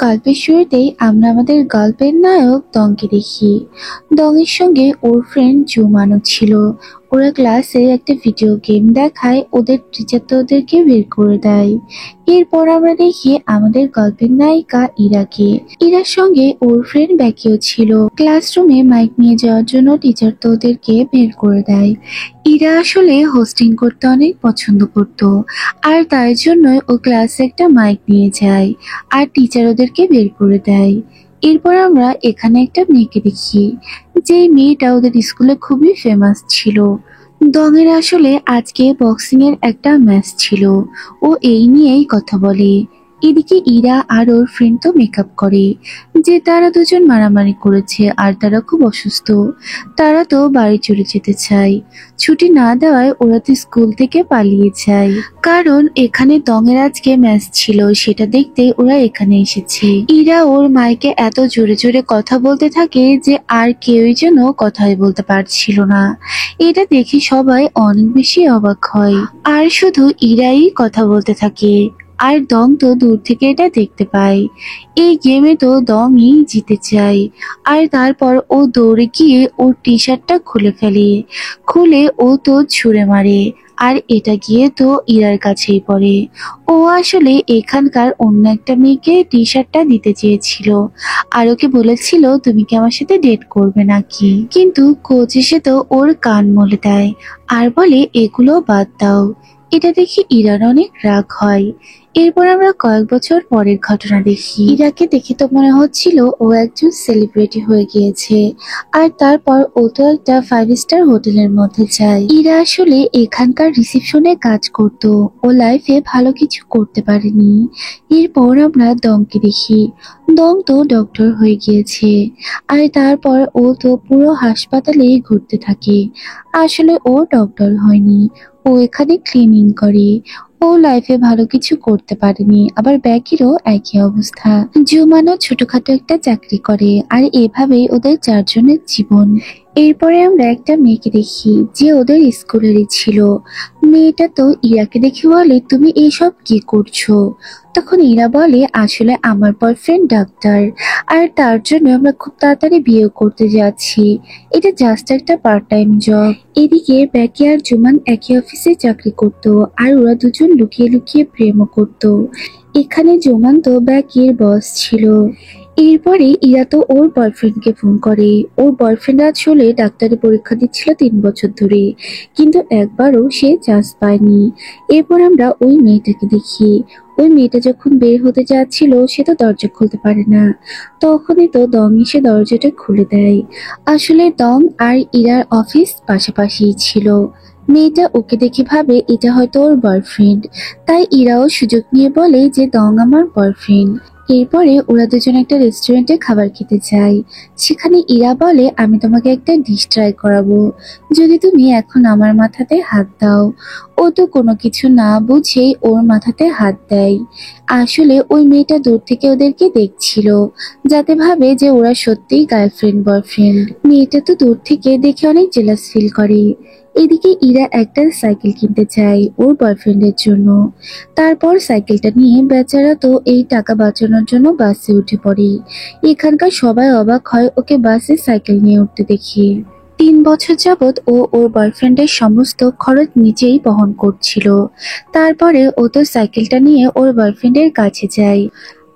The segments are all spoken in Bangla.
গল্পের শুরুতেই আমরা আমাদের গল্পের নায়ক দংকে দেখি। দংয়ের সঙ্গে ওর ফ্রেন্ড জুমানো ছিল। ওরা ক্লাসে একটা ভিডিও গেম দেখায়, ওদের টিচার তো ওদেরকে বের করে দেয়। এরপর আমরা দেখি আমাদের গল্পের নায়িকা ইরাকে। ইরার সঙ্গে ওর ফ্রেন্ড ব্যাকিও ছিল। ক্লাসরুমে মাইক নিয়ে যাওয়ার জন্য টিচার তো ওদেরকে বের করে দেয়। ইরা আসলে হোস্টিং করতে অনেক পছন্দ করত, আর তাই জন্যই ও ক্লাসে একটা মাইক নিয়ে যায়, আর টিচার ওদেরকে বের করে দেয়। এরপর আমরা এখানে একটা মেয়েকে দেখি, যে মেয়েটা ওদের স্কুলে খুবই ফেমাস ছিল। দঙের আসলে আজকে বক্সিং এর একটা ম্যাচ ছিল, ও এই নিয়েই কথা বলে। এদিকে ইরা আর ওর ফ্রেন্ড তো মেকআপ করে যে তারা দুজন মারামারি করেছে আর তারা খুব অসুস্থ। তারা তো বাড়ি চলে যেতে চায়। ছুটি না দেওয়ায় ওরা তো স্কুল থেকে পালিয়ে যায়, কারণ এখানে দঙের আজকে ম্যাচ ছিল, সেটা দেখতে ওরা এখানে এসেছে। ইরা ওর মাইকে এত জোরে জোরে কথা বলতে থাকে যে আর কেউই যেন কথাই বলতে পারছিল না। এটা দেখে সবাই অনেক বেশি অবাক হয়, আর শুধু ইরাই কথা বলতে থাকে। আর দং তো দূর থেকে এটা দেখতে পায়। এই গেমে তো দংই জিতে যায়। আর তারপর ও দৌড়ে গিয়ে ওর টি শার্টটা খুলে ফেলে। খুলে ও তো ছুঁড়ে মারে, আর এটা গিয়ে তো ইরার কাছেই পড়ে। ও আসলে এখানকার অন্য একটা মেয়েকে টি শার্টটা দিতে চেয়েছিল, আর ওকে বলেছিল তুমি কি আমার সাথে ডেট করবে নাকি। কিন্তু কোচ এসে তো ওর কান মলে দেয় আর বলে এগুলো বাদ দাও। এটা দেখে ইরার অনেক রাগ হয়। এরপর আমরা কয়েক বছর পরের ঘটনা দেখি। ইরাকে দেখে তো মনে হচ্ছিল ও একজন সেলিব্রিটি হয়ে গিয়েছে, আর তারপর ও তো একটা 5 স্টার হোটেলের মধ্যে যায়। ইরা আসলে এখানকার রিসেপশনে কাজ করত, ও লাইফে ভালো কিছু করতে পারেনি। এরপর আমরা দংকে দেখি। দং তো ডক্টর হয়ে গিয়েছে, আর তারপর ও তো পুরো হাসপাতালে ঘুরতে থাকে। আসলে ও ডক্টর হয়নি, ও এখানে ক্লিনিং করে। ও লাইফে ভালো কিছু করতে পারেনি, আবার ব্যাকিরও একই অবস্থা। জুমানো ছোটখাটো একটা চাকরি করে, আর এভাবেই ওদের চারজনের জীবন। এরপরে আমরা একটা মেয়েকে দেখি যে ওদের স্কুলেরই ছিল। মেয়েটা তো ইরাকে দেখে বলে তুমি এইসব কি করছো। তখন ইরা বলে আসলে আমার বয়ফ্রেন্ড ডাক্তার, আর তার জন্য আমরা খুব তাড়াতাড়ি বিয়ে করতে যাচ্ছি। এটা জাস্ট একটা পার্ট টাইম জব। এদিকে ব্যাকি আর জুমান একই অফিসে চাকরি করত, আর ওরা দুজন লুকিয়ে লুকিয়ে প্রেমও করত। এখানে জুমান তো ব্যাকির বস ছিল। এরপরে ইরা তো ওর বয়ফ্রেন্ডকে ফোন করে। ওর বয়ফ্রেন্ড আসলে ডাক্তারি পরীক্ষা দিচ্ছিল 3 বছর ধরে, কিন্তু একবারও সে চান্স পায়নি। এরপর আমরা ওই মেয়েটাকে দেখি। ওই মেয়েটা যখন বের হতে যাচ্ছিল সে তো দরজা খুলতে পারে না। তখনই তো দং এসে দরজাটা খুলে দেয়। আসলে দং আর ইরার অফিস পাশাপাশি ছিল। মেয়েটা ওকে দেখে ভাবে এটা হয়তো ওর বয়ফ্রেন্ড, তাই ইরাও সুযোগ নিয়ে বলে যে দং আমার বয়ফ্রেন্ড। এরপরে ওরা দুজন একটা রেস্টুরেন্টে খাবার খেতে যায়। সেখানে ইরা বলে আমি তোমাকে একটা ডিশ ট্রাই করাবো, যদি তুমি এখন আমার মাথাতে হাত দাও। ও তো কোনো কিছু না বুঝেই ওর মাথাতে হাত দেয়। আসলে ওই মেয়েটা দূর থেকে ওদেরকে দেখছিল, যাতে ভাবে যে ওরা সত্যিই গার্লফ্রেন্ড বয়ফ্রেন্ড। মেয়েটা তো দূর থেকে দেখে অনেক জেলাস ফিল করে। এদিকে ইরা একটা সাইকেল কিনতে চায় ওর বয়ফ্রেন্ডের জন্য। তারপর সাইকেলটা নিয়ে বেচারা তো এই টাকা বাঁচানোর জন্য বাসে উঠে পড়ে। এখানকার সবাই অবাক হয় ওকে বাসে সাইকেল নিয়ে উঠতে দেখে। 3 বছর যাবৎ ও ওর বয়ফ্রেন্ডের সমস্ত খরচ নিজেই বহন করছিল। তারপরে ও তো সাইকেলটা নিয়ে ওর বয়ফ্রেন্ডের কাছে যায়।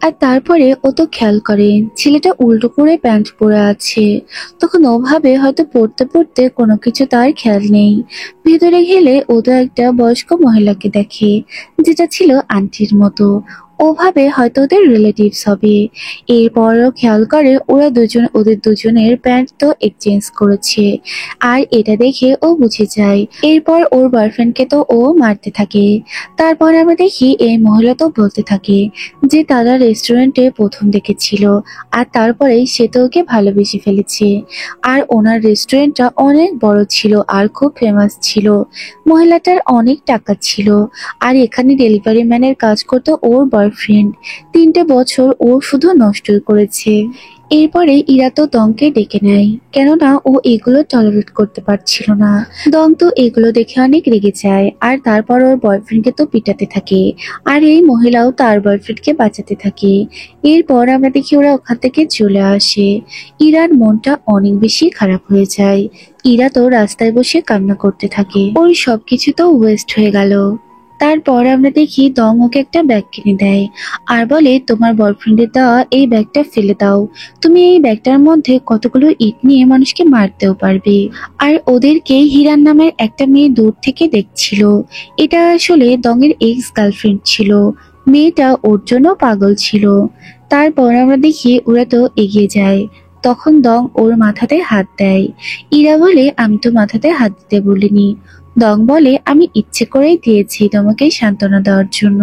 আর তারপরে ও তো খেয়াল করে ছেলেটা উল্টো করে প্যান্ট পরে আছে। তখন ও ভাবে হয়তো পড়তে পড়তে কোনো কিছু তার খেয়াল নেই। ভেতরে গেলে ও তো একটা বয়স্ক মহিলাকে দেখে, যেটা ছিল আন্টির মতো। ও ভাবে হয়তো ওদের রিলেটিভস হবে। এরপরও খেয়াল করে ওদের দুজনের প্যান্ট তো এক্সচেঞ্জ করেছে, আর এটা দেখে ও বুঝে যায়। এরপর ওর বয়ফ্রেন্ডকে তো ও মারতে থাকে। তারপর আমরা দেখি এই মহিলা তো বলতে থাকে যে তারা রেস্টুরেন্টে প্রথম দেখেছিল, আর তারপরেই সে তো ওকে ভালোবেসে ফেলেছে। আর ওনার রেস্টুরেন্টটা অনেক বড় ছিল আর খুব ফেমাস ছিল। মহিলাটার অনেক টাকা ছিল, আর এখানে ডেলিভারি ম্যানের কাজ করতো ওর বয়ফ্রেন্ড। 3টে বছর ও শুধু নষ্টই করেছে। এরপরে ইরা তো দংকে ডেকে নেয়, কেননা ও এগুলো টলারেট করতে পারছিল না। দং তো এগুলো দেখে অনেক রেগে যায়, আর তারপর ওর বয়ফ্রেন্ডকে তো পিটাতে থাকে, আর এই মহিলাও তার বয়ফ্রেন্ডকে বাঁচাতে থাকে। এরপর আমরা দেখি ওরা ওখান থেকে চলে আসে। ইরার মনটা অনেক বেশি খারাপ হয়ে যায়। ইরা তো রাস্তায় বসে কান্না করতে থাকে, ওর সবকিছু তো ওয়েস্ট হয়ে গেল। তারপর আমরা দেখি দং ওকে একটা ব্যাগ কিনে দেয়, আর বলে তোমার বয়ফ্রেন্ডের দেওয়া এই ব্যাগটা ফেলে দাও, তুমি এই ব্যাগটার মধ্যে কতগুলো ইট নিয়ে মানুষকে মারতেও পারবে। আর ওদেরকে হিরান নামের একটা মেয়ে দূর থেকে দেখছিল, এটা আসলে দং এর এক্স গার্লফ্রেন্ড ছিল। মেয়েটা ওর জন্য পাগল ছিল। তারপর আমরা দেখি ওরা তো এগিয়ে যায়, তখন দং ওর মাথাতে হাত দেয়। ইরা বলে আমি তো মাথাতে হাত দিতে বলিনি। দং বলে আমি ইচ্ছে করেই দিয়েছি তোমাকে সান্ত্বনা দেওয়ার জন্য।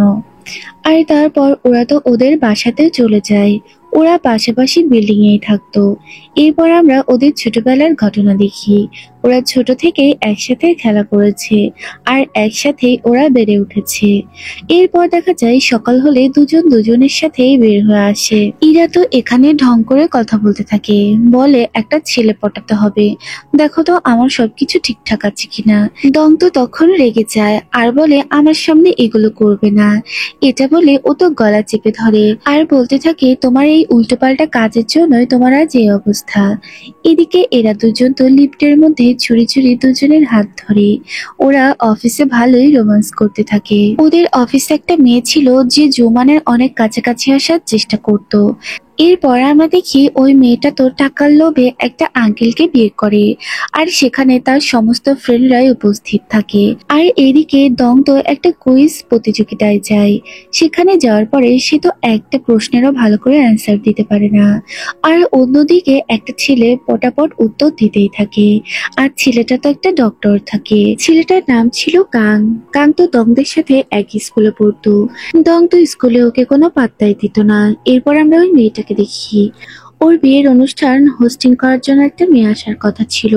আর তারপর ওরা তো ওদের বাসাতে চলে যায়। ওরা পাশাপাশি বিল্ডিং এই থাকতো। এরপর আমরা ওদের ছোটবেলার ঘটনা দেখি। ওরা ছোট থেকেই একসাথে খেলা করেছে, আর একসাথেই ওরা বেড়ে উঠেছে। এরপর দেখা যায় সকাল হলে দুজন দুজনের সাথেই বের হয়ে আসে। ইরা তো এখানে ঢং করে কথা বলতে থাকে, বলে একটা ছেলে পটাতে হবে, দেখো তো আমার সবকিছু ঠিকঠাক আছে কিনা। দং তো তখন রেগে যায়, আর বলে আমার সামনে এগুলো করবে না। এটা বলে ও তো গলা চেপে ধরে, আর বলতে থাকে তোমার এই উল্টোপাল্টা কাজের জন্যই তোমার আজ এই অবস্থা। এদিকে এরা দুজন তো লিফটের মধ্যে ছুরি ছুরি দুজনের হাত ধরে ওরা অফিসে ভালোই রোমান্স করতে থাকে। ওদের অফিসে একটা মেয়ে ছিল যে জুমানের অনেক কাছাকাছি আসার চেষ্টা করত। এরপর আমরা দেখি ওই মেয়েটা তো টাকার লোভে একটা আঙ্কেলকে বিয়ে করে, আর সেখানে তার সমস্ত ফ্রেন্ডরাই উপস্থিত থাকে। আর এদিকে দং তো একটা কুইজ প্রতিযোগিতায় যায়। সেখানে যাওয়ার পরে সে তো একটা প্রশ্নেরও ভালো করে অ্যান্সার দিতে পারে না। আর অন্যদিকে একটা ছেলে পটাপট উত্তর দিতেই থাকে, আর ছেলেটা তো একটা ডক্টর থাকে। ছেলেটার নাম ছিল কাং। কাং তো দংদের সাথে একই স্কুলে পড়তো। দং তো স্কুলে ওকে কোনো পাত্তাই দিত না। এরপর আমরা ওই মেয়েটাকে দেখি, ওর বিয়ের অনুষ্ঠান হোস্টিং করার জন্য একটা মেয়ে আসার কথা ছিল,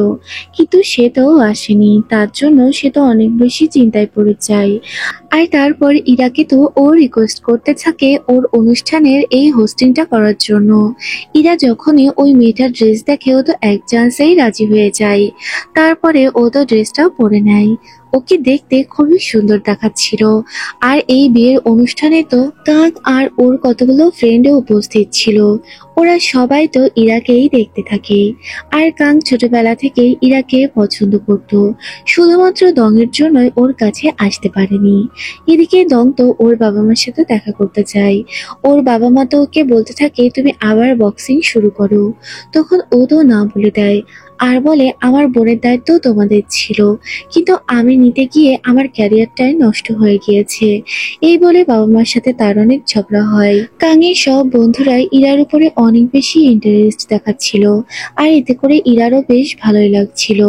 কিন্তু সে তো আসেনি। তার জন্য সে তো অনেক বেশি চিন্তায় পড়ে যায়। আর তারপর ইরাকে তো ও রিকোয়েস্ট করতে থাকে ওর অনুষ্ঠানের এই হোস্টিংটা করার জন্য। ইরা যখনই ওই মেয়েটার ড্রেস দেখে ও তো এক চান্সেই রাজি হয়ে যায়। তারপরে ও তো ড্রেসটাও পরে নেয়। ওকে দেখতে খুবই সুন্দর দেখাচ্ছিল। আর এই বিয়ের অনুষ্ঠানে তো কাক আর ওর কতগুলো ফ্রেন্ডও উপস্থিত ছিল। ওরা সবাই তো ইরাকেই দেখতে থাকে। আর কাং ছোটবেলা থেকেই ইরাকে পছন্দ করত, শুধুমাত্র দংয়ের জন্যই ওর কাছে আসতে পারেনি। এদিকে দং তো ওর বাবা মার সাথে দেখা করতে চায়। ওর বাবা মা তো ওকে বলতে থাকে তুমি আবার বক্সিং শুরু করো। তখন ও তো না বলে দেয়, আর বলে আমার বোনের দায়িত্ব তোমাদের ছিল, কিন্তু আমি নিতে গিয়ে আমার ক্যারিয়ারটাই নষ্ট হয়ে গিয়েছে। এই বলে বাবা মার সাথে তার অনেক ঝগড়া হয়। কাঙের সব বন্ধুরাই ইরার উপরে অনেক বেশি ইন্টারেস্ট দেখাচ্ছিল, আর এতে করে ইরারও বেশ ভালোই লাগছিল।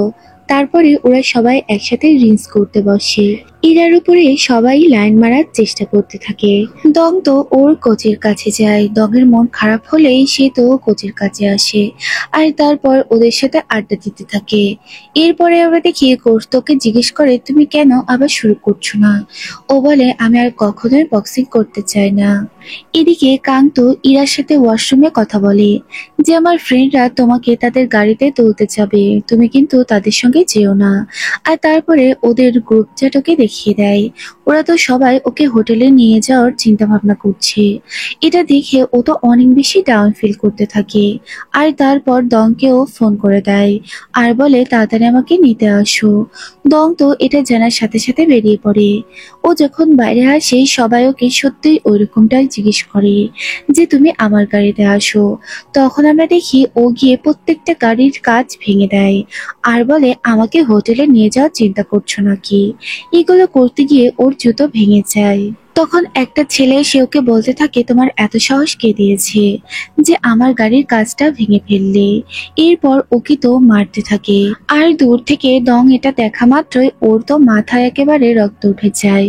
তারপরে ওরা সবাই একসাথে রিলস করতে বসে। ইরার উপরে সবাই লাইন মারার চেষ্টা করতে থাকে। দং তো ওর কোচের কাছে যায়। দংয়ের মন খারাপ হলেই সে তো কোচের কাছে আসে, আর তারপর ওদের সাথে আড্ডা দিতে থাকে। এরপরে আমরা দেখি কোচ তোকে জিজ্ঞেস করে তুমি কেন আবার শুরু করছো না। ও বলে আমি আর কখনোই বক্সিং করতে চাই না। এদিকে কান্ত ইরার সাথে ওয়াশরুমে কথা বলে যে আমার ফ্রেন্ডরা তোমাকে তাদের গাড়িতে তুলতে যাবে, তুমি কিন্তু তাদের সঙ্গে যেও না। আর তারপরে ওদের গ্রুপ চ্যাট ওকে দেখিয়ে দেয়। ওরা তো সবাই ওকে হোটেলে নিয়ে যাওয়ার চিন্তা ভাবনা করছে। এটা দেখে ও তো অনেক বেশি ডাউন ফিল করতে থাকে। আর তারপর দংকেও ফোন করে দেয়, আর বলে তাড়াতাড়ি আমাকে নিতে আসো। দং তো এটা জানার সাথে সাথে বেরিয়ে পড়ে। ও যখন বাইরে আসে সবাই ওকে সত্যি ওইরকমটাই জিজ্ঞেস করে যে তুমি আমার গাড়িতে আসো। তখন আমরা দেখি ও গিয়ে প্রত্যেকটা গাড়ির কাঁচ ভেঙে দেয়, আর বলে আমাকে হোটেলে নিয়ে যাওয়ার চিন্তা করছো নাকি। এগুলো করতে গিয়ে ওর জুতো ভেঙে যায়। তখন একটা ছেলে এসে ওকে বলতে থাকে তোমার এত সাহস কে দিয়েছে যে আমার গাড়ির কাঁচটা ভেঙে ফেললে। এরপর ওকে তো মারতে থাকে। আর দূর থেকে দং এটা দেখা মাত্রই ওর তো মাথায় একেবারে রক্ত উঠে যায়।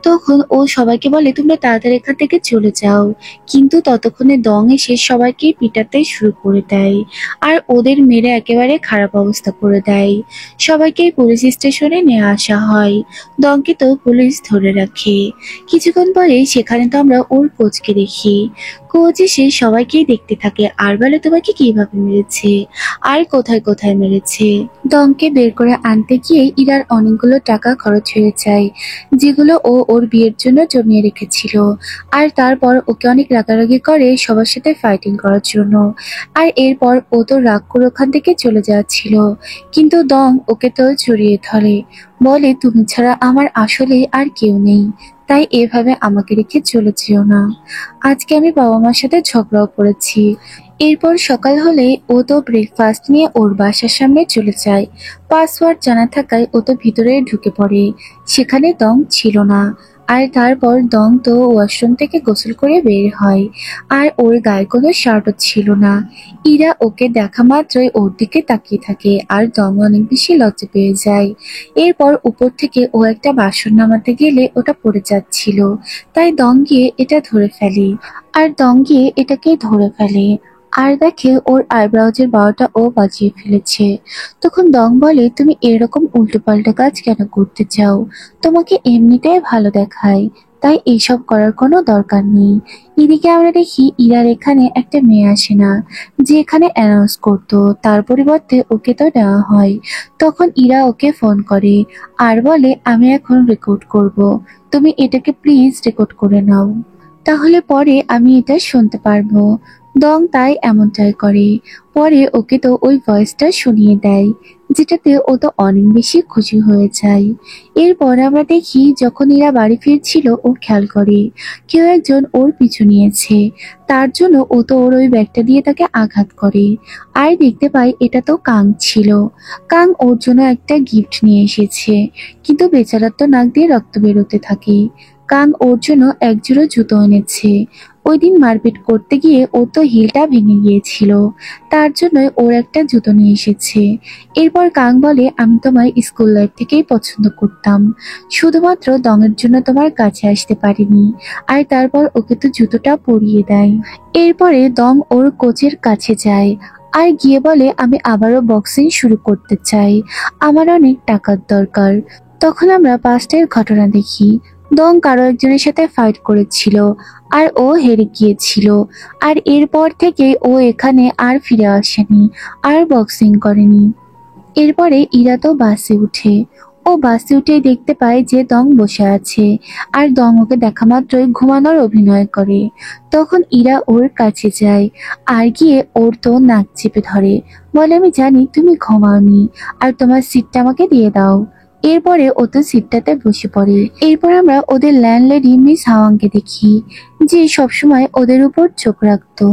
তখন ও সবাইকে বলে তোমরা তাড়াতাড়ি এখান থেকে চলে যাও, কিন্তু ততক্ষণে দং এসে সবাইকে পিটাতে শুরু করে দেয়, আর ওদের মেরে একেবারে খারাপ অবস্থা করে দেয়। সবাইকে পুলিশ স্টেশনে নিয়ে আসা হয়। দংকে তো পুলিশ ধরে রাখে। কিছুক্ষণ কিছুক্ষণ পরে সেখানে তো আমরা ওর কোচকে দেখি। কোচ এসে সবাইকেই দেখতে থাকে আর বলে তোমাকে কিভাবে মেরেছে আর কোথায় কোথায় মেরেছে। দমকে বের করে আনতে গিয়ে ইরার অনেকগুলো টাকা খরচ হয়ে যায়, যেগুলো ও ওর বিয়ের জন্য জমিয়ে রেখেছিল। আর তারপর ওকে অনেক রাগারাগি করে সবার সাথে ফাইটিং করার জন্য। আর এরপর ও তো রাগ করে ওখান থেকে চলে যাচ্ছিল, কিন্তু দম ওকে তো জড়িয়ে ধরে, বলে তুমি ছাড়া আমার আসলে আর কেউ নেই, তাই এভাবে আমাকে রেখে চলে যেও না। আজকে আমি বাবা মার সাথে ঝগড়াও করেছি। এরপর সকাল হলে ও তো ব্রেকফাস্ট নিয়ে ওর বাসার সামনে চলে যায়। পাসওয়ার্ড জানা থাকায় ও তো ভিতরে ঢুকে পড়ে, সেখানে দম ছিল না। আর তারপর দম তো ওয়াশরুম থেকে গোসল করে বের হয়, আর ওর গায়ে কোনো শার্টও ছিল না। ইরা ওকে দেখা মাত্রই ওর দিকে তাকিয়ে থাকে আর দম অনেক বেশি লজ্জা পেয়ে যায়। এরপর উপর থেকে ও একটা বাসন নামাতে গেলে ওটা পড়ে যাচ্ছিল, তাই দম গিয়ে এটা ধরে ফেলে। আর দম গিয়ে এটাকে ধরে ফেলে আর দেখে ওর আইব্রাউজের বারোটা ও বাজিয়ে ফেলেছে। তখন দং বলে তুমি এরকম উল্টোপাল্টা কাজ কেন করতে চাও, তোমাকে এমনিতেই ভালো দেখায়, তাই এইসব করার কোনো দরকার নেই। এদিকে আমরা দেখি ইরার এখানে একটা মেয়ে আসে না, যে এখানে অ্যানাউন্স করতো, তার পরিবর্তে ওকে তো নেওয়া হয়। তখন ইরা ওকে ফোন করে আর বলে আমি এখন রেকর্ড করব, তুমি এটাকে প্লিজ রেকর্ড করে নাও, তাহলে পরে আমি এটা শুনতে পারবো। দং তাই এমনটাই করে। পরে ওকে তো ওই ভয়েসটা শুনিয়ে দেয়, যেটাতে ও তো অনেক বেশি খুশি হয়ে যায়। এরপর আমরা দেখি যখন এরা বাড়ি ফিরছিল ও খেয়াল করে কেউ একজন ওর পিছু নিয়েছে, তার জন্য ও তো ওর ওই ব্যাগটা দিয়ে তাকে আঘাত করে। আর দেখতে পাই এটা তো কাং ছিল। কাং ওর জন্য একটা গিফট নিয়ে এসেছে, কিন্তু বেচারার তো নাক দিয়ে রক্ত বেরোতে থাকে। কাং ওর জন্য একজোড়া জুতো এনেছে। ওই দিন মারপিট করতে গিয়ে ওর তো হিলটা ভেঙে গিয়েছিল, তার জন্যই ওর একটা জুতো নিয়ে এসেছে। এরপর কাং বলে আমি তোমার স্কুল লাইফ থেকেই পছন্দ করতাম, শুধুমাত্র দঙের জন্য তোমার কাছে আসতে পারিনি। আর তারপর ওকে তো জুতোটা পরিয়ে দেয়। এরপরে দং ওর কোচের কাছে যায় আর গিয়ে বলে আমি আবারও বক্সিং শুরু করতে চাই, আমার অনেক টাকার দরকার। তখন আমরা পাস্টের ঘটনা দেখি। দং কারো একজনের সাথে ফাইট করেছিল আর ও হেরে গিয়েছিল। আর এরপর থেকে ও এখানে আর ফিরে আসেনি, আর বক্সিং করেনি। এরপরে ইরা তো বাসে উঠে। ও বাসে উঠে দেখতে পায় যে দং বসে আছে, আর দং ওকে দেখা মাত্রই ঘুমানোর অভিনয় করে। তখন ইরা ওর কাছে যায় আর গিয়ে ওর তো নাক চেপে ধরে, বলে আমি জানি তুমি ঘুমাওনি, আর তোমার সিটটা আমাকে দিয়ে দাও। এরপরে ও তো সিটটাতে বসে পড়ে। এরপর আমরা ওদের ল্যান্ডলেডি মিস হাওয়াংকে দেখি, যে সবসময় ওদের উপর চোখ রাখতো।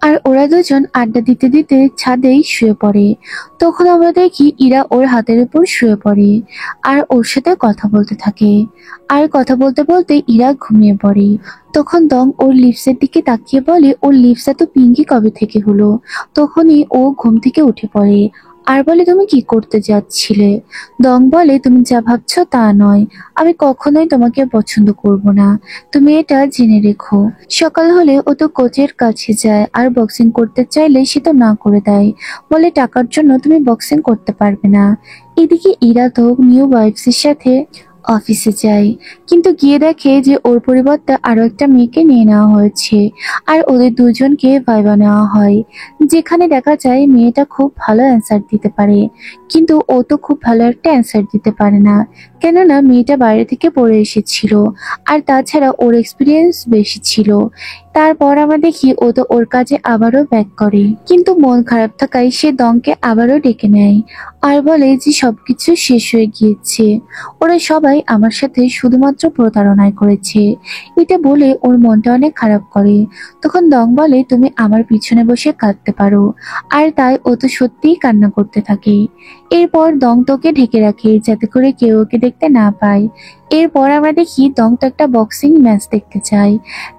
আর ওরা দুজন আড্ডা দিতে দিতে ছাদেই শুয়ে পড়ে। তখন আমরা দেখি ইরা ওর হাতের উপর শুয়ে পড়ে আর ওর সাথে কথা বলতে থাকে। আর কথা বলতে বলতে ইরা ঘুমিয়ে পড়ে। তখন দং ওর লিপসের দিকে তাকিয়ে বলে ওর লিপস এত পিঙ্কি কবে থেকে হলো। তখনই ও ঘুম থেকে উঠে পড়ে আর বলে তুমি কি করতে যাচ্ছিলে। দং বলে তুমি যা ভাবছো তা নয়, আমি কখনোই তোমাকে পছন্দ করব না, তুমি এটা জেনে রেখো। সকাল হলে ও তো কোচের কাছে যায় আর বক্সিং করতে চাইলে সে তো না করে দেয়, বলে টাকার জন্য তুমি বক্সিং করতে পারবে না। এদিকে ইরা তো নিউ ওয়াইফসের সাথে অফিসে যায়, কিন্তু গিয়ে দেখে যে ওর পরিবর্তে আরো একটা মেয়েকে নিয়ে নেওয়া হয়েছে আর ওদের দুজনকে ভাইবা নেওয়া হয়, যেখানে দেখা যায় মেয়েটা খুব ভালো অ্যান্সার দিতে পারে, কিন্তু ও তো খুব ভালো একটা অ্যান্সার দিতে পারে না, কেননা মেয়েটা বাইরে থেকে পড়ে এসেছিল আর তাছাড়া ওর এক্সপিরিয়েন্স বেশি ছিল। তারপর আমরা দেখি ও তো ওর কাজে আবারও ব্যাক করে, কিন্তু মন খারাপ থাকায় সে দংকে আবারও ডেকে নেয় আর বলে যে সবকিছু শেষ হয়ে গিয়েছে, ওরা সবাই আমার সাথে শুধুমাত্র প্রতারণায় করেছে। এটা বলে ওর মনটা অনেক খারাপ করে। তখন দং বলে তুমি আমার পিছনে বসে কাঁদতে পারো, আর তাই ও তো সত্যিই কান্না করতে থাকে। এরপর দং তোকে ঢেকে রাখে যাতে করে কেউ ওকে দেখতে না পায়। এরপর আমরা দেখি দং তো একটা বক্সিং ম্যাচ দেখতে চায়,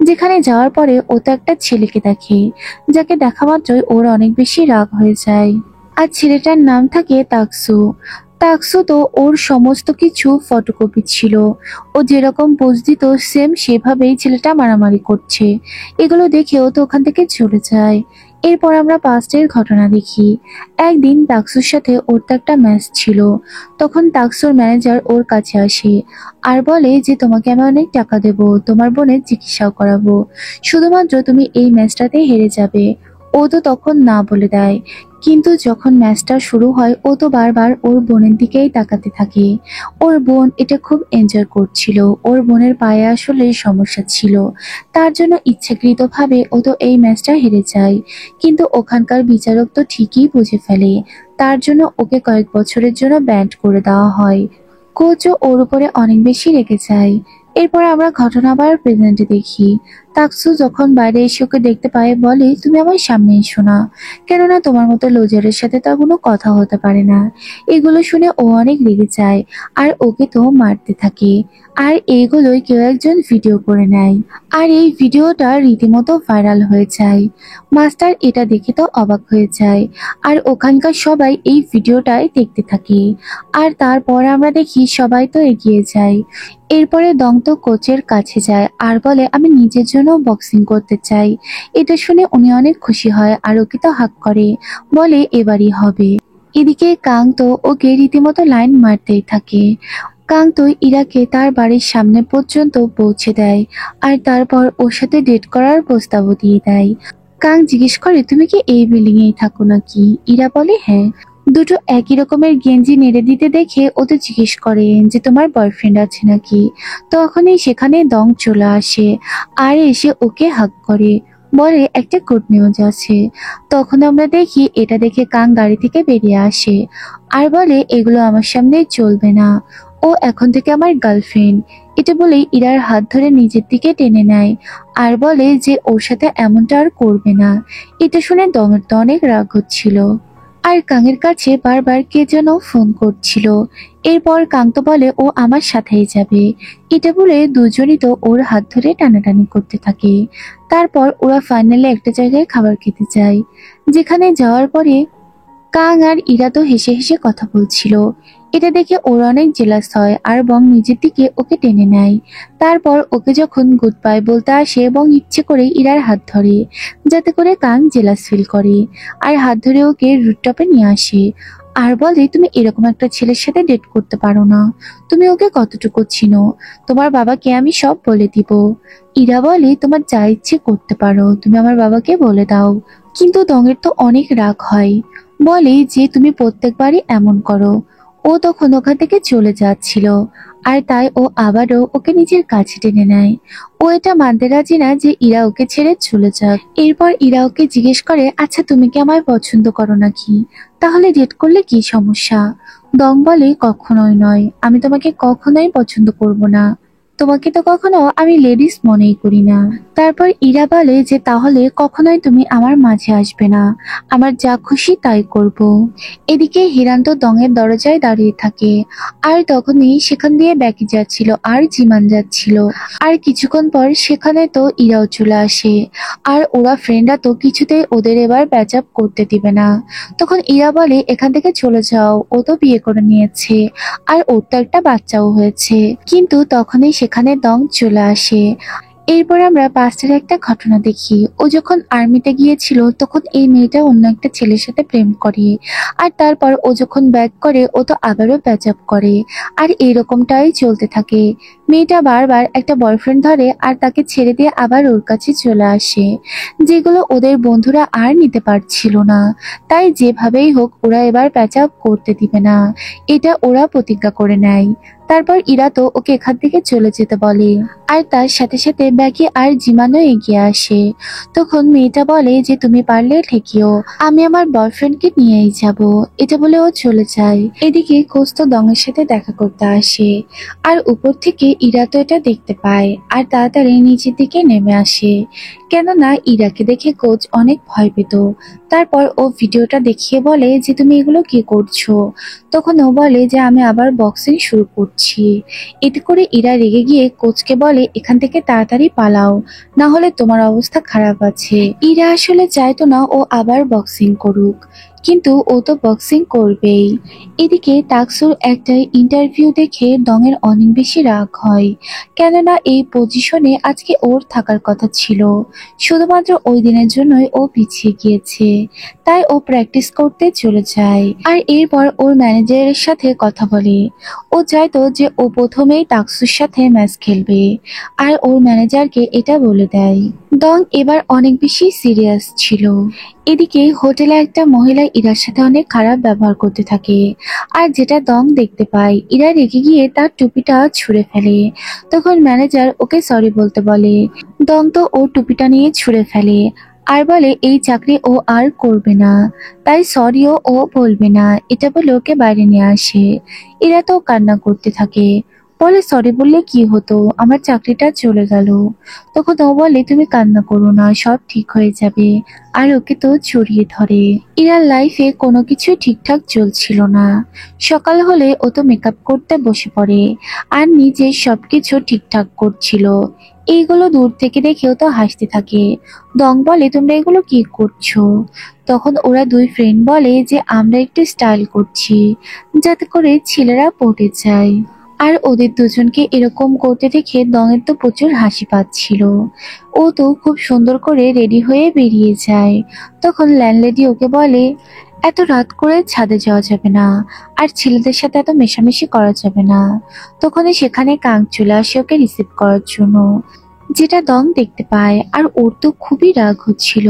যেখানে যাওয়ার পরে ও তো একটা ছেলেকে দেখে, যাকে দেখা মাত্রই ওর অনেক বেশি রাগ হয়ে যায়। আর ছেলেটার নাম থাকে তাকসু। তাকসু তো ওর সমস্ত কিছু ফটোকপি ছিল, ও যেরকম পোজ দিত সেম সেভাবেই ছেলেটা মারামারি করছে। এগুলো দেখে ও তো ওখান থেকে চলে যায়। এরপর আমরা পাস্টের ঘটনা দেখি। একদিন তাকসুর সাথে ওর তো একটা ম্যাচ ছিল। তখন তাকসুর ম্যানেজার ওর কাছে আসে আর বলে যে তোমাকে আমি অনেক টাকা দেব, তোমার বোনের চিকিৎসাও করাবো, শুধুমাত্র তুমি এই ম্যাচটাতে হেরে যাবে। ও তো তখন না বলে দেয়, কিন্তু যখন ম্যাচটা শুরু হয় ও তো বারবার ওর বোনের দিকেই তাকাতে থাকে। ওর বোন এটা খুব এনজয় করছিল। ওর বোনের পায়ে আসলে সমস্যা ছিল, তার জন্য ইচ্ছাকৃতভাবে ও তো এই ম্যাচটা হেরে যায়। কিন্তু ওখানকার বিচারক তো ঠিকই বুঝে ফেলে, তার জন্য ওকে কয়েক বছরের জন্য ব্যান্ড করে দেওয়া হয়। কোচও ওর উপরে অনেক বেশি রেগে যায়। এরপর আমরা ঘটনা আবার প্রেজেন্টে দেখি। তাকসু যখন বাইরে এসে ওকে দেখতে পায় বলে তুমি আমার সামনে এসো না, কেননা তোমার মতো লোজারের সাথে তার কোনো কথা হতে পারে না। এগুলো শুনে ও অনেক রেগে যায় আর ওকে তো মারতে থাকে। আর এইগুলোই কেউ একজন ভিডিও করে নেয়, আর এই ভিডিওটা রীতিমতো ভাইরাল হয়ে যায়। মাস্টার এটা দেখে তো অবাক হয়ে যায়, আর ওখানকার সবাই এই ভিডিওটাই দেখতে থাকে। আর তারপর আমরা দেখি সবাই তো এগিয়ে যায়। এরপরে দং তো কোচের কাছে যায় আর বলে আমি নিজের জন্য বক্সিং করতে চাই। এটা শুনে উনি অনেক খুশি হয় আর ওকে তো হাক করে, বলে এবারই হবে। এদিকে কাং তো ওকে রীতিমতো লাইন মারতেই থাকে। কাং তো ইরাকে তার বাড়ির সামনে পর্যন্ত পৌঁছে দেয় আর তারপর ওর সাথে ডেট করার প্রস্তাবও দিয়ে দেয়। কাং জিজ্ঞেস করে তুমি কি এই বিল্ডিং এই থাকো নাকি? ইরা বলে হ্যাঁ। দুটো একই রকমের গেঞ্জি নেড়ে দিতে দেখে ও তো জিজ্ঞেস করে যে তোমার বয়ফ্রেন্ড আছে নাকি। তখনই সেখানে দং চলে আসে আর এসে ওকে হাগ করে, বলে একটা গুড নিউজ আছে। তখন আমরা দেখি এটা দেখে কাং গাড়ি থেকে বেরিয়ে আসে আর বলে এগুলো আমার সামনে চলবে না, ও এখন থেকে আমার গার্লফ্রেন্ড। এটা বলেই ইরার হাত ধরে নিজের দিকে টেনে নেয় আর বলে যে ওর সাথে এমনটা আর করবে না। এটা শুনে দমের তো অনেক রাগ হচ্ছিল, আর কাঙের কাছে বারবার কে যেন ফোন করছিল। এরপর কাং তো বলে ও আমার সাথেই যাবে। এটা বলে দুজনই তো ওর হাত ধরে টানাটানি করতে থাকে। তারপর ওরা ফাইনালি একটা জায়গায় খাবার খেতে যায়, যেখানে যাওয়ার পরে কাং আর ইরা তো হেসে হেসে কথা বলছিল। এটা দেখে ওর অনেক জেলাস হয় আর বং নিজের দিকে ওকে টেনে নেয়। তারপর ওকে যখন গুড বাই বলতে আসে এবং ইচ্ছে করে ইরার হাত ধরে, যাতে করে কাং জেলাস ফিল করে আর হাত ধরে ওকে রুটটপে নিয়ে আসে আর বলে তুমি এরকম একটা ছেলের সাথে ডেট করতে পারো না, তুমি ওকে কতটুকু চিনো, তোমার বাবাকে আমি সব বলে দিব। ইরা বলে তোমার যা ইচ্ছে করতে পারো, তুমি আমার বাবাকে বলে দাও। কিন্তু দঙের তো অনেক রাগ হয়, বলে যে তুমি প্রত্যেকবারই এমন করো। ও তখন ওখান থেকে চলে যাচ্ছিল আর তাই ও আবারও ওকে নিজের কাছে টেনে নেয়। ও এটা মানতে রাজি না যে ইরা ওকে ছেড়ে চলে যাক। এরপর ইরা ওকে জিজ্ঞেস করে আচ্ছা তুমি কি আমায় পছন্দ করো নাকি, তাহলে ডেট করলে কি সমস্যা? দং বলে কখনোই নয়, আমি তোমাকে কখনোই পছন্দ করব না, তোমাকে তো কখনো আমি লেডিস মনেই করি না। তারপর ইরা বলে যে তাহলে কখনোই তুমি আমার মাঝে আসবে না, আমার যা খুশি তাই করব। এদিকে হিরান্ত দঙের দরজায় দাঁড়িয়ে থাকে আর তখনই সেখান দিয়ে ব্যাকি যাচ্ছিল আর জিমান যাচ্ছিল। আর কিছুক্ষণ পর সেখানে তো ইরাও চলে আসে আর ওরা ফ্রেন্ডরা তো কিছুতেই ওদের এবার প্যাচ আপ করতে দিবে না। তখন ইরা বলে এখান থেকে চলে যাও, ও তো বিয়ে করে নিয়েছে আর ওর তো একটা বাচ্চাও হয়েছে। কিন্তু তখনই সেখানে দং চলে আসে। এরপর আমরা পাস্টের একটা ঘটনা দেখি। ও যখন আর্মিতে গিয়েছিল তখন এই মেয়েটা অন্য একটা ছেলের সাথে প্রেম করে, আর তারপর ও যখন ব্যাক করে ও তো আবারও প্যাচ আপ করে, আর এরকমটাই চলতে থাকে। মেয়েটা বারবার একটা বয়ফ্রেন্ড ধরে আর তাকে ছেড়ে দিয়ে আবার ওর কাছে চলে আসে, যেগুলো ওদের বন্ধুরা আর নিতে পারছিল না। তাই যেভাবেই হোক ওরা এবার প্যাচ আপ করতে দিবে না, এটা ওরা প্রতিজ্ঞা করে নেয়। তারপর ইরা তো ওকে এখান থেকে চলে যেতে বলে আর তার সাথে সাথে ব্যাকি আর জিমানও এগিয়ে আসে। তখন মেয়েটা বলে যে তুমি পারলে ঠেকিও, আমি আমার বয়ফ্রেন্ডকে নিয়েই যাব। এটা বলে ও চলে যায়। এদিকে কোচ তো দঙের সাথে দেখা করতে আসে আর উপর থেকে ইরা তো এটা দেখতে পায় আর তাড়াতাড়ি নিচের দিকে নেমে আসে, কেননা ইরাকে দেখে কোচ অনেক ভয় পেত। তারপর ও ভিডিওটা দেখিয়ে বলে যে তুমি এগুলো কি করছো। তখন ও বলে যে আমি আবার বক্সিং শুরু করছি। এতে করে ইরা রেগে গিয়ে কোচকে বলে এখান থেকে তাড়াতাড়ি পালাও, না হলে তোমার অবস্থা খারাপ আছে। ইরা আসলে চাইতো না ও আবার বক্সিং করুক, কিন্তু ও তো বক্সিং করবেই। এদিকে তাকসুর একটা ইন্টারভিউ দেখে ডংয়ের অনেক বেশি রাগ হয়, কেননা এই পজিশনে আজকে ওর থাকার কথা ছিল। শুধুমাত্র ওই দিনের জন্যই ও পিছিয়ে গিয়েছে, তাই ও প্র্যাকটিস করতে চলে যায়। আর এরপর ওর ম্যানেজারের সাথে কথা বলে। ও চাইতো যে ও প্রথমেই তাকসুর সাথে ম্যাচ খেলবে, আর ওর ম্যানেজারকে এটা বলে দেয়। ডং এবার অনেক বেশি সিরিয়াস ছিল। এদিকে হোটেলে একটা মহিলা ইরার সাথে অনেক খারাপ ব্যবহার করতে থাকে, আর যেটা ডং দেখতে পায়, ইরা রেগে গিয়ে তার টুপিটা ছুঁড়ে ফেলে। তখন ম্যানেজার ওকে সরি বলতে বলে। ডং তো ওর টুপিটা নিয়ে ছুঁড়ে ফেলে আর বলে এই চাকরি ও আর করবে না, তাই সরিও ও বলবে না, এটা বলে ওকে বাইরে নিয়ে আসে। ইরা তো কান্না করতে থাকে, বলে সরি বললে কি হতো, আমার চাকরিটা চলে গেল। তখন ও বলে তুমি কান্না করো না, সব ঠিক হয়ে যাবে। আর ওকে তো জড়িয়ে ধরে। ইরার লাইফে কোনো কিছু ঠিকঠাক চলছিল না। সকাল হলে ও তো মেকআপ করতে বসে পড়ে, আর নিজে সবকিছু ঠিকঠাক করছিল। এইগুলো দূর থেকে দেখেও তো হাসতে থাকে। ডং বলে তোমরা এগুলো কি করছো? তখন ওরা দুই ফ্রেন্ড বলে যে আমরা একটু স্টাইল করছি, যাতে করে ছেলেরা পটে যায়। আর ওদের দুজনকে এরকম করতে দেখে ডংয়ের তো প্রচুর হাসি পাচ্ছিল। ও তো খুব সুন্দর করে রেডি হয়ে বেরিয়ে যায়। তখন ল্যান্ডলেডি ওকে বলে এত রাত করে ছাদে যাওয়া যাবে না, আর ছেলেদের সাথে এত মেশামেশি করা যাবে না। তখনই সেখানে কাং চলে আসে ওকে রিসিভ করার জন্য, যেটা ডং দেখতে পায়, আর ওর তো খুবই রাগ হচ্ছিল।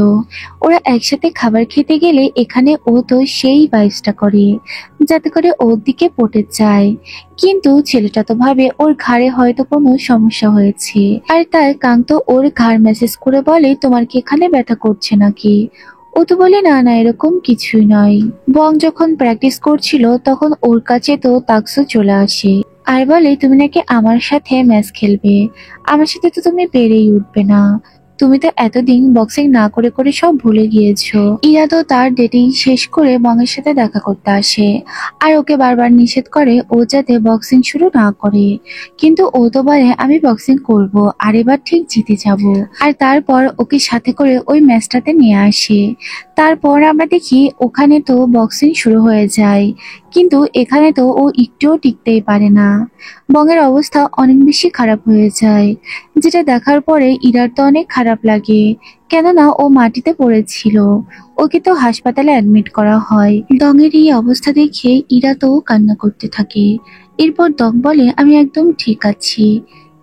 ওরা একসাথে খাবার খেতে গেলে এখানে ও তো সেই বাইসটা করে, যাতে করে ওর দিকে পটে যায়। কিন্তু ছেলেটা তো ভাবে ওর ঘাড়ে হয়তো কোনো সমস্যা হয়েছে, আর তাই কাং তো ওর ঘাড় মেসেজ করে বলে তোমার কি এখানে ব্যথা করছে নাকি? ও তো বলে না না, এরকম কিছুই নয়। বং যখন প্র্যাকটিস করছিল তখন ওর কাছে তো তাকসু চলে আসে আর বলে তুমি নাকি আমার সাথে ম্যাচ খেলবে, আমার সাথে তো তুমি পেরেই উঠবে না, তুমি তো এতদিন বক্সিং না করে করে সব ভুলে গিয়েছো। ইরা তো তার ডেটিং শেষ করে বংয়ের সাথে দেখা করতে আসে, আর ওকে বারবার নিষেধ করে ও যাতে বক্সিং শুরু না করে। কিন্তু ও তো বলে আমি বক্সিং করব, আর এবার ঠিক জিতে যাব। আর তারপর ওকে সাথে করে ওই ম্যাচটাতে নিয়ে আসে। তারপর আমরা দেখি ওখানে তো বক্সিং শুরু হয়ে যায়, কিন্তু এখানে তো ও একটুও টিকতেই পারে না। বংয়ের অবস্থা অনেক বেশি খারাপ হয়ে যায়, যেটা দেখার পরে ইরার তো অনেক খারাপ লাগে, কেননা ও মাটিতে পড়েছিল। ওকে তো হাসপাতালে অ্যাডমিট করা হয়। ডংয়ের এই অবস্থা দেখে ইরা তো কান্না করতে থাকে। এরপর ডং বলে আমি একদম ঠিক আছি।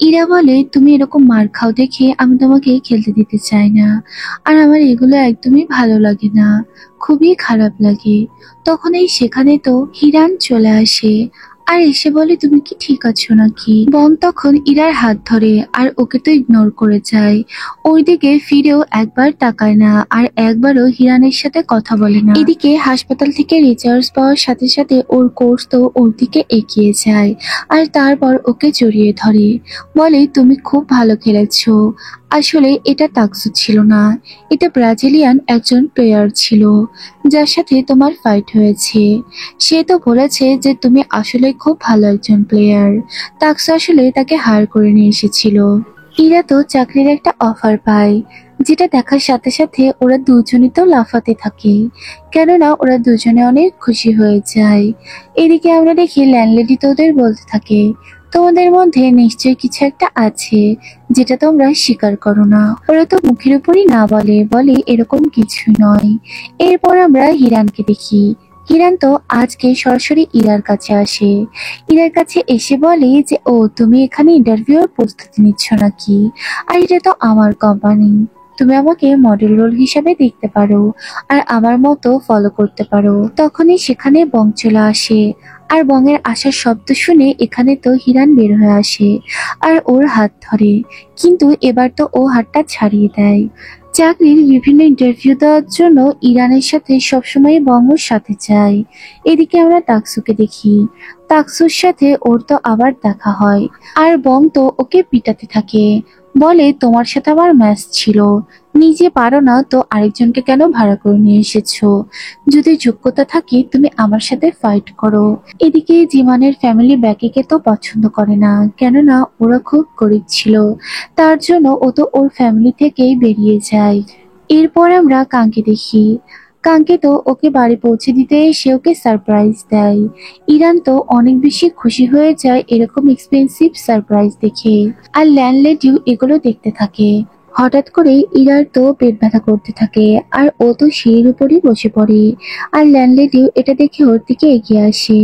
ইরা বলে তুমি এরকম মার খাও দেখে আমি তোমাকে খেলতে দিতে চাই না, আর আমার এগুলো একদমই ভালো লাগে না, খুবই খারাপ লাগে। তখনই সেখানে তো হিরান চলে আসে, আর এসে বলে তুমি কি ঠিক আছো নাকি? বং তখন ইরার হাত ধরে আর ওকে তো ইগনোর করে যায়। ওইদিকে ফিরেও একবার তাকায় না, আর একবারও হিরানের সাথে কথা বলে না। এদিকে হাসপাতাল থেকে রিচার্জ পাওয়ার সাথে সাথে ওর কোর্স তো ওর দিকে এগিয়ে যায়, আর তারপর ওকে জড়িয়ে ধরে, বলে তুমি খুব ভালো খেলেছো। আসলে এটা তাকসু ছিল না, এটা ব্রাজিলিয়ান একজন প্লেয়ার ছিল, যার সাথে তোমার ফাইট হয়েছে। সে তো বলেছে যে তুমি আসলে খুব ভালো একজন প্লেয়ার। তাকসু আসলে তাকে হায়ার করে নিয়ে এসেছিল। ইরা তো চাকরির একটা অফার পায়, যেটা দেখার সাথে সাথে ওরা দুজনই তো লাফাতে থাকে, কেননা ওরা দুজনে অনেক খুশি হয়ে যায়। এদিকে আমরা দেখি ল্যান্ডলেডি তো ওদের বলতে থাকে তোমাদের মধ্যে নিশ্চয়ই কিছু একটা আছে, যেটা তোমরা স্বীকার করো না। ওরা তো মুখের উপরই না বলে, বলে এরকম কিছু নয়। এরপর আমরা হিরানকে দেখি। হিরান তো আজকে সরাসরি ইরার কাছে আসে। ইরার কাছে এসে বলে যে ও তুমি এখানে ইন্টারভিউর প্রস্তুতি নিচ্ছ নাকি? আর এটা তো আমার কোম্পানি, তুমি আমাকে মডেল রোল হিসাবে দেখতে পারো, আর আমার মতো ফলো করতে পারো। তখনই সেখানে বং চলে আসে, আর বংয়ের আসার শব্দ শুনে এখানে তো হিরান বের হয়ে আসে আর ওর হাত ধরে, কিন্তু এবার তো ও হাতটা ছাড়িয়ে দেয়। চাকরির বিভিন্ন ইন্টারভিউ দেওয়ার জন্য ইরানের সাথে সবসময় বঙ্গর সাথে যায়। এদিকে আমরা তাকসুকে দেখি। তাকসুর সাথে ওর তো আবার দেখা হয়, আর বং তো ওকে পিটাতে থাকে, বলে তোমার সাথে আমার ম্যাচ ছিল, নিজে পারো না তো আরেকজনকে কেন ভাড়া করে নিয়ে এসেছো? যদি যোগ্যতা থাকে তুমি আমার সাথে ফাইট করো। এদিকে জিমানের ফ্যামিলি ব্যাকিকে তো পছন্দ করে না, কেননা ওরা খুব গরিব ছিল, তার জন্য ও তো ওর ফ্যামিলি থেকেই বেরিয়ে যায়। এরপর আমরা কাঙ্কে দেখি। কাঙ্কে তো ওকে বাড়ি পৌঁছে দিতে এসে ওকে সারপ্রাইজ দেয়। ইরান তো অনেক বেশি খুশি হয়ে যায় এরকম এক্সপেন্সিভ সারপ্রাইজ দেখে। আর ল্যান্ডলেডিও এগুলো দেখতে থাকে। হঠাৎ করে ইরার তো পেট ব্যথা করতে থাকে আর ও তো সিঁড়ির উপরই বসে পড়ে। আর ল্যান্ডলেডিও এটা দেখে ওর দিকে এগিয়ে আসে।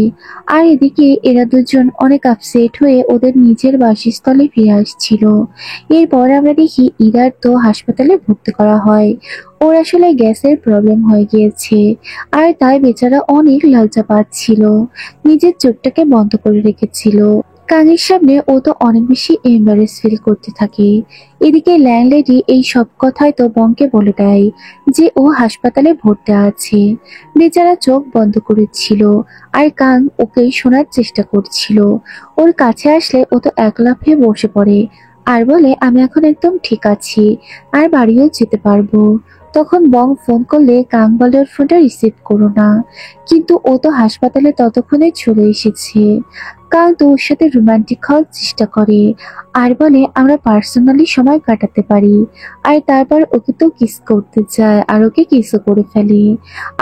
আর এদিকে এরা দুজন অনেক আপসেট হয়ে ওদের নিজের বাসস্থলে ফিরে আসছিল। এরপর আমরা দেখি ইরার তো হাসপাতালে ভর্তি করা হয়। ওর আসলে গ্যাসের প্রবলেম হয়ে গিয়েছে। আর তাই বেচারা অনেক লজ্জা পাচ্ছিল, নিজের চোখটাকে বন্ধ করে রেখেছিল। কাঙের সামনে ও তো অনেক বেশি এম্বারেস ফিল করতে থাকে। এদিকে ল্যান্ডলেডি এই সব কথাই তো বংকে বলে দেয় যে ও হাসপাতালে ভর্তি আছে। বেচারা চোখ বন্ধ করেছিল আর কাং ওকে শোনার চেষ্টা করছিল। ওর কাছে আসলে ও তো এক লাফে বসে পড়ে আর বলে আমি এখন একদম ঠিক আছি আর বাড়িও যেতে পারবো। তখন বং ফোন করলে কাং বলে ওর ফোনটা রিসিভ করো না, কিন্তু ও তো হাসপাতালে ততক্ষণে চলে এসেছে। কাল তো ওর সাথে রোমান্টিক হওয়ার চেষ্টা করে আর বলে আমরা পার্সোনালি সময় কাটাতে পারি। আর তারপর ওকে তো কিস করতে চায় আর ওকে কিসও করে ফেলে।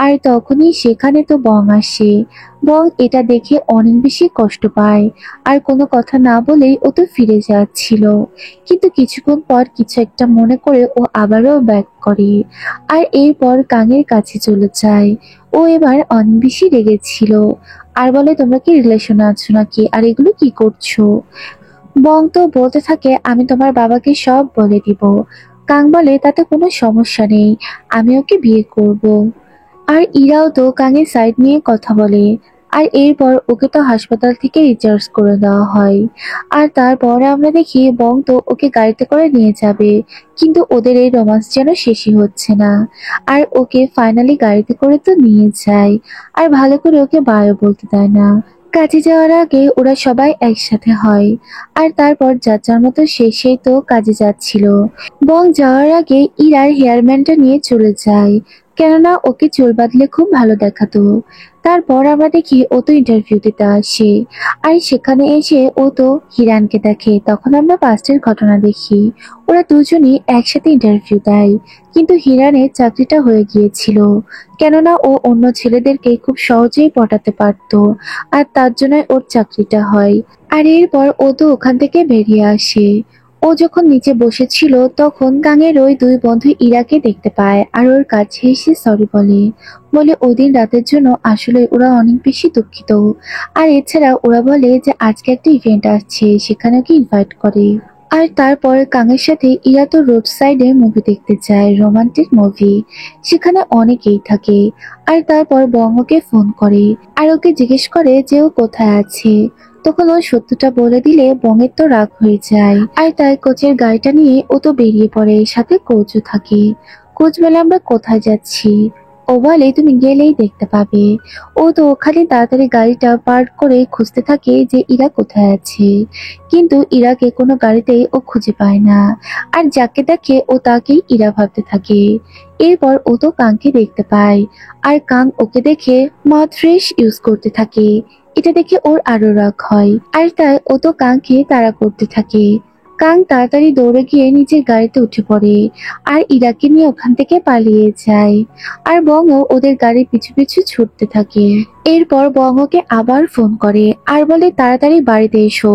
আর তখনই সেখানে তো বং আসে। বং এটা দেখে অনেক বেশি কষ্ট পায় আর কোনো কথা না বলেই ও তো ফিরে যাচ্ছিল, কিন্তু কিছুক্ষণ পর কিছু একটা মনে করে ও আবারও ব্যাক করে আর এরপর কাঙের কাছে চলে যায়। ও এবার অনেক বেশি রেগেছিল আর বলে তোমরা কি রিলেশনে আছো নাকি আর এগুলো কি করছো। বং তো বলতে থাকে আমি তোমার বাবাকে সব বলে দিব। কাং বলে তাতে কোনো সমস্যা নেই, আমি ওকে বিয়ে করব। আর ইরাও তো কাঙের সাইড নিয়ে কথা বলে। আর এরপর ওকে তো হাসপাতাল থেকে রিচার্জ করে দেওয়া হয়। আর তারপর আমরা দেখি বং তো ওকে গাড়িতে করে নিয়ে যাবে, কিন্তু ওদের এই রোমান্স যেন শেষই হচ্ছে না। আর ওকে ফাইনালি গাড়িতে করে তো নিয়ে যায় আর ভালো করে ওকে বায়ও বলতে দেয় না। কাজে যাওয়ার আগে ওরা সবাই একসাথে হয় আর তারপর যার যার মতো সেই তো কাজে যাচ্ছিল। বং যাওয়ার আগে ইরার হেয়ার ব্যান্ডটা নিয়ে চলে যায়, কেননা ওকে চুল বাঁধলে খুব ভালো দেখাতো। তারপর আমরা দেখি ও তো ইন্টারভিউ দিতে আসে আর সেখানে এসে ও তো হিরানকে দেখে। তখন আমরা পাস্টের ঘটনা দেখি, ওরা দুজনই একসাথে ইন্টারভিউ দেয়, কিন্তু হিরানের চাকরিটা হয়ে গিয়েছিল, কেননা ও অন্য ছেলেদেরকে খুব সহজেই পটাতে পারতো আর তার জন্য ওর চাকরিটা হয়। আর এরপর ও তো ওখান থেকে বেরিয়ে আসে। ও যখন নিচে বসেছিল তখন কাঙের ওই দুই বন্ধু ইরাকে দেখতে পায় আর ওর কাছে এসে সরি বলে। বলে ওদিন রাতের জন্য আসলে ওরা অনেক বেশি দুঃখিত। আর এছাড়া ওরা বলে যে আজকে একটা ইভেন্ট আসছে, সেখানে ওকে ইনভাইট করে। আর তারপর কাঙের সাথে ইরা তো রোড সাইডে মুভি দেখতে যায়, রোমান্টিক মুভি। সেখানে অনেকেই থাকে। আর তারপর বং ওকে ফোন করে আর ওকে জিজ্ঞেস করে যে ও কোথায় আছে। তখন ও সত্যটা বলে দিলে বঙের তো রাগ হয়ে যায় আর তাই কোচের গাড়িটা নিয়ে ও তো বেরিয়ে পড়ে, সাথে কোচও থাকে। কোচ বলে আমরা কোথায় যাচ্ছি। ও বলে তুমি গেলেই দেখতে পাবে। ও তো ওখানে তাড়াতাড়ি গাড়িটা পার্ক করে খুঁজতে থাকে যে ইরা কোথায় আছে, কিন্তু ইরাকে কোনো গাড়িতেই ও খুঁজে পায় না। আর যাকে দেখে ও তাকেই ইরা ভাবতে থাকে। এরপর ও তো কাংকে দেখতে পায় আর কাং ওকে দেখে মাউথ ফ্রেশ ইউজ করতে থাকে। এটা দেখে ওর আরো রাগ হয় আর তাই ও তো কাংকে তাড়া করতে থাকে। কাং তাড়াতাড়ি দৌড়ে গিয়ে নিজের গাড়িতে উঠে পড়ে আর ইরাকে নিয়ে ওখান থেকে পালিয়ে যায়। আর বংও ওদের গাড়ির পিছু পিছু ছুটতে থাকে। এরপর বংকে আবার ফোন করে আর বলে তাড়াতাড়ি বাড়িতে এসো,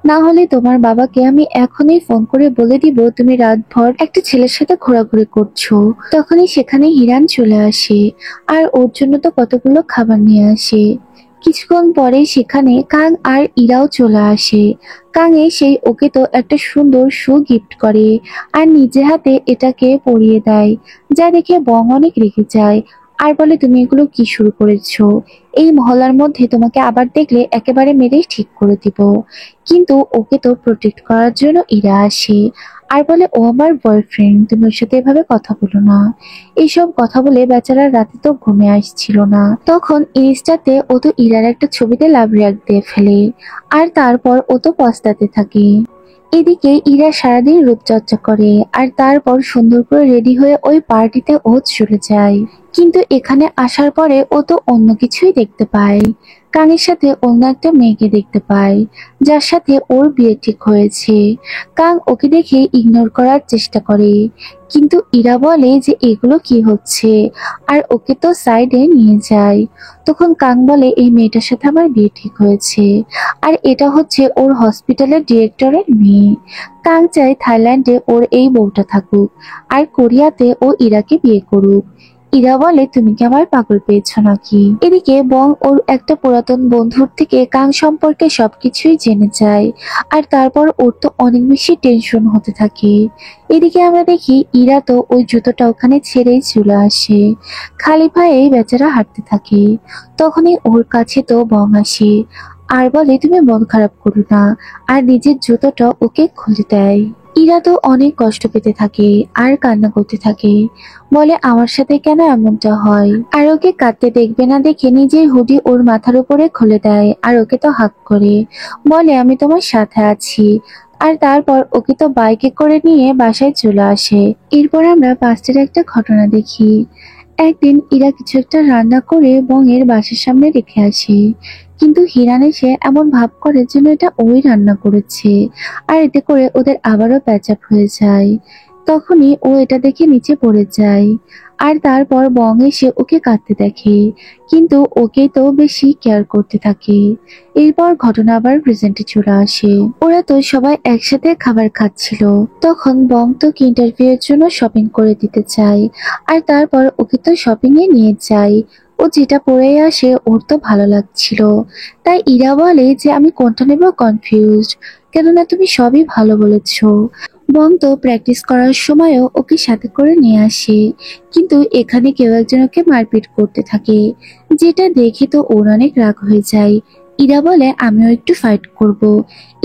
না হলে তোমার বাবাকে আমি এখনই ফোন করে বলে দিব তুমি রাতভর একটা ছেলের সাথে ঘোরাঘুরি করছো। তখনই সেখানে হিরান চলে আসে আর ওর জন্য তো কতগুলো খাবার নিয়ে আসে। কিছুক্ষণ পরে সেখানে কাং আর ইরাও চলে আসে। কাং এসে ওকে তো একটা সুন্দর শু গিফট করে আর নিজে হাতে এটাকে পরিয়ে দেয়, যা দেখে বং অনেক রেগে যায় আর বলে তুমি এগুলো কি শুরু করেছো, এই মহলার মধ্যে তোমাকে আবার দেখলে একেবারে মেরে ঠিক করে দিব। কিন্তু ওকে তো প্রোটেক্ট করার জন্য ইরা আসে আর বলে ও আমার বয়ফ্রেন্ড, তুমি ওর সাথে এভাবে কথা বলো না। এইসব কথা বলে বেচারা রাতে তো ঘুমে আসছিল না। তখন ইনস্টাতে ও তো ইরার একটা ছবিতে লাভ রিয়াক্ট দিয়ে ফেলে আর তারপর ও তো পস্তাতে থাকে। এদিকে ইরা সারাদিন রূপচর্চা করে আর তারপর সুন্দর করে রেডি হয়ে ওই পার্টিতে ও চলে যায়। কিন্তু এখানে আসার পরে ও তো অন্য কিছুই দেখতে পায়। কাঙের সাথে অন্য একটা মেয়েকে দেখতে পায়, যার সাথে ওর বিয়ে ঠিক হয়েছে। কাং ওকে দেখে ইগনোর করার চেষ্টা করে, কিন্তু ইরা বলে যে এগুলো কি হচ্ছে, আর ওকে তো সাইডে নিয়ে যায়। তখন কাং বলে এই মেয়েটার সাথে আমার বিয়ে ঠিক হয়েছে, আর এটা হচ্ছে ওর হসপিটালের ডিরেক্টরের মেয়ে। কাং চায় থাইল্যান্ডে ওর এই বউটা থাকুক, আর কোরিয়াতে ও ইরাকে বিয়ে করুক। ইরা বলে তুমি কি আমার পাগল পেয়েছো নাকি। এদিকে বং ওর একটা পুরাতন বন্ধুর থেকে কাং সম্পর্কে সবকিছুই জেনে যায়, আর তারপর ওর তো অনেক বেশি টেনশন হতে থাকে। এদিকে আমরা দেখি ইরা তো ওই জুতোটা ওখানে ছেড়েই চলে আসে, খালি পায়ে বেচারা হাঁটতে থাকে। তখনই ওর কাছে তো বং আসে আর বলে তুমি মন খারাপ করো না, আর নিজের জুতোটা ওকে খুলে দেয়। ইরা তো অনেক কষ্ট পেতে থাকে আর কান্না করতে থাকে, বলে আমার সাথে কেন এমনটা হয়। আর ওকে কাঁদতে দেখবে না দেখে নিজের হুডি ওর মাথার উপরে খুলে দেয়, আর ওকে তো হাক করে বলে আমি তোমার সাথে আছি। আর তারপর ওকে তো বাইকে করে নিয়ে বাসায় চলে আসে। এরপর আমরা পাস্টের একটা ঘটনা দেখি। একদিন ইরা কিছু একটা রান্না করে বংয়ের বাসার সামনে রেখে আসে, কিন্তু হিরান এসে এমন ভাব করে যেন এটা ওই রান্না করেছে, আর এতে করে ওদের আবারও প্যাচআপ হয়ে যায়। তখনই ও এটা দেখে নিচে পড়ে যায়, আর তারপর বং এসে ওকে কাঁদতে দেখে, কিন্তু ওকে তো বেশি কেয়ার করতে থাকে। এরপর ঘটনা আবার প্রেজেন্টে চলে আসে। ওরা তো সবাই একসাথে খাবার খাচ্ছিল, তখন বং তো ইন্টারভিউ এর জন্য শপিং করে দিতে চায়, আর তারপর ওকে তো শপিং এ নিয়ে যায়। ও যেটা পরে আসে ওর তো ভালো লাগছিল, তাই ইরা বলে যে আমি কোনটা নেব কনফিউজড, কেননা তুমি সবই ভালো বলেছো। বং তো প্র্যাকটিস করার সময়ও ওকে সাথে করে নিয়ে আসে, কিন্তু এখানে কেউ একজন ওকে মারপিট করতে থাকে, যেটা দেখে তো ওর অনেক রাগ হয়ে যায়। ইরা বলে আমিও একটু ফাইট করব।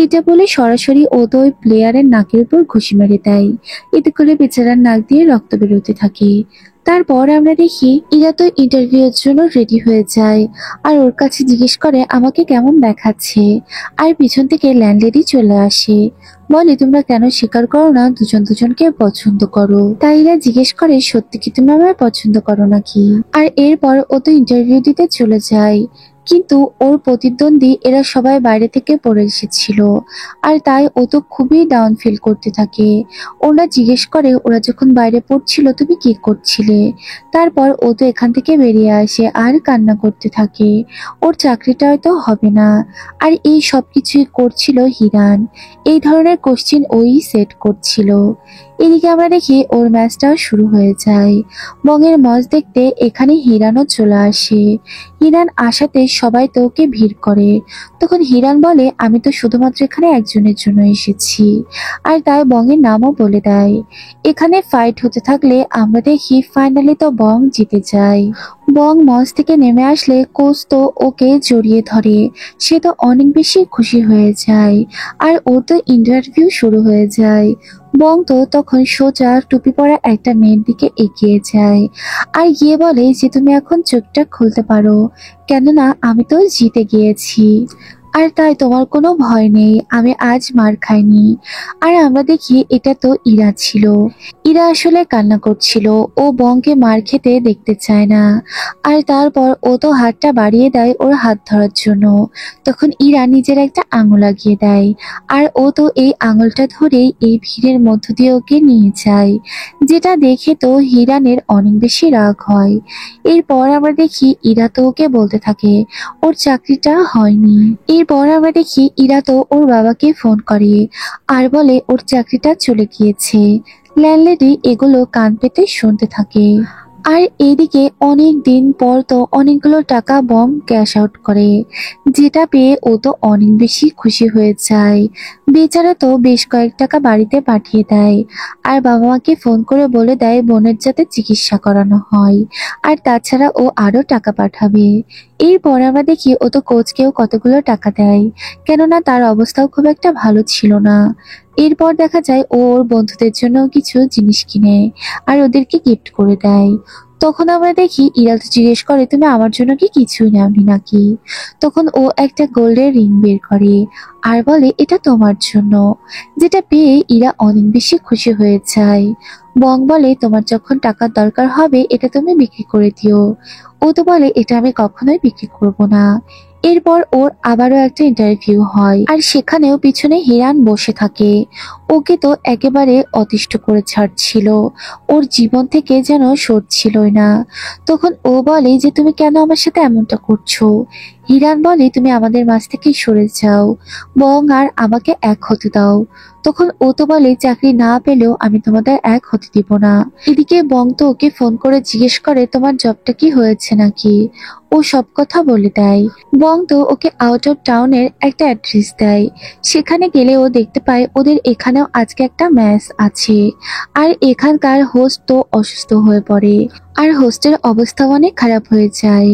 এটা বলে সরাসরি ও তো ওই প্লেয়ারের নাকের উপর ঘুষি মেরে দেয়, এতে করে বেচারার নাক দিয়ে রক্ত বেরোতে থাকে। তারপর আমরা দেখি ইরা তো ইন্টারভিউ এর জন্য রেডি হয়ে যায়, আর ওর কাছে জিজ্ঞেস করে আমাকে কেমন দেখাচ্ছে। আর পিছন থেকে ল্যান্ডলেডি চলে আসে, বলে তোমরা কেন স্বীকার করো না দুজন দুজনকে পছন্দ করো। তাই ইরা জিজ্ঞেস করে সত্যি কি তুমি আমায় পছন্দ করো নাকি। আর এরপর ও তো ইন্টারভিউ দিতে চলে যায়, কিন্তু ওর প্রতিদ্বন্দ্বী এরা সবাই বাইরে থেকে পড়ে এসেছিল, আর তাই ও তো খুবই ডাউন ফিল করতে থাকে। ওরা জিজ্ঞেস করে ওরা যখন বাইরে পড়ছিল তুমি কি করছিলে। তারপর ও তো এখান থেকে বেরিয়ে আসে আর কান্না করতে থাকে, ওর চাকরিটা হয়তো হবে না। আর এই সব কিছুই করছিল হিরান, এই ধরনের কোশ্চেন ওই সেট করছিল। এদিকে আমরা দেখি ওর ম্যাচটাও শুরু হয়ে যায়। বংয়ের ম্যাচ দেখতে এখানে হিরানও চলে আসে। হিরান আসাতে সবাই তো ওকে ভিড় করে। তখন হিরান বলে আমি তো শুধুমাত্র এখানে একজনের জন্য এসেছি, আর তাই বংয়ের নামও বলে দেয়। এখানে ফাইট হতে থাকলে আমরা দেখি ফাইনালি তো বং জিতে যায়। বং মঞ্চ থেকে নেমে আসলে কোচ তো ওকে জড়িয়ে ধরে, সে তো অনেক বেশি খুশি হয়ে যায়, আর ওর তো ইন্টারভিউ শুরু হয়ে যায়। বং তো তখন সোজা টুপি পরা একটা মেয়ের দিকে এগিয়ে যায়, আর গিয়ে বলে যে তুমি এখন চোখটা খুলতে পারো, কেননা আমি তো জিতে গিয়েছি, আর তাই তোমার কোনো ভয় নেই, আমি আজ মার খাইনি। আর আমরা দেখি এটা তো ইরা ছিল। ইরা আসলে কান্না করছিল, ও বংকে মার খেতে দেখতে চায় না। আর তারপর ও তো হাতটা বাড়িয়ে দেয় ওর হাত ধরার জন্য, তখন ইরা নিজের একটা আঙুল লাগিয়ে দেয়, আর ও তো এই আঙুলটা ধরেই এই ভিড়ের মধ্য দিয়ে ওকে নিয়ে যায়, যেটা দেখে তো হিরানের অনেক বেশি রাগ হয়। এরপর আমরা দেখি ইরা তো ওকে বলতে থাকে ওর চাকরিটা হয়নি। এরপর আমরা দেখি ইরা তো ওর বাবাকে ফোন করে আর বলে ওর চাকরিটা চলে গিয়েছে। ল্যান্ডলেডি এগুলো কান পেতে শুনতে থাকে। আর এদিকে অনেক দিন পর তো অনেকগুলো টাকা বম ক্যাশ আউট করে, যেটা পেয়ে ও তো অনেক বেশি খুশি হয়ে যায়। বেচারা তো বেশ কয়েক টাকা বাড়িতে পাঠিয়ে দেয়, আর বাবা মাকে ফোন করে বলে দেয় বোনের যাতে চিকিৎসা করানো হয়, আর তাছাড়া ও আরো টাকা পাঠাবে। এরপর আমরা দেখি ও তো কোচকেও কতগুলো টাকা দেয়, কেননা তার অবস্থাও খুব একটা ভালো ছিল না। এরপর দেখা যায় ও ওর বন্ধুদের জন্য কিছু জিনিস কিনে আর ওদেরকে গিফট করে দেয়। তখন আমরা দেখি ইরা তো জিজ্ঞেস করে, তুমি আমার জন্য কি কিছুই নেওনি নাকি? তখন ও একটা গোল্ডের রিং বের করে আর বলে, এটা তোমার জন্য। যেটা পেয়ে ইরা অনেক বেশি খুশি হয়ে যায়। বং বলে, তোমার যখন টাকার দরকার হবে এটা তুমি বিক্রি করে দিও। ও তো বলে, এটা আমি কখনোই বিক্রি করব না। এরপর ওর আবারও একটা ইন্টারভিউ হয়, আর সেখানেও পিছনে হিরান বসে থাকে। ওকে তো একেবারে অতিষ্ঠ করে ছাড়ছিল, ওর জীবন থেকে যেন সরছিলই না। তখন ও বলে যে, তুমি কেন আমার সাথে এমনটা করছো? হিরান বলে, তুমি আমাদের মাঝ থেকে সরে যাও, বং আর আমাকে এক হতে দাও। তখন ও তো বলে, চাকরি না পেলেও আমি তোমাদের এক হতে দিব না। এদিকে বং তো ওকে ফোন করে জিজ্ঞেস করে, তোমার জবটা কি হয়েছে নাকি? ও সব কথা বলে দেয়। বং তো ওকে আউট অফ টাউনের একটা অ্যাড্রেস দেয়। সেখানে গেলে ও দেখতে পায় ওদের এখানেও আজকে একটা ম্যাচ আছে। আর এখানকার হোস্ট তো অসুস্থ হয়ে পড়ে, আর হোস্টের অবস্থা অনেক খারাপ হয়ে যায়।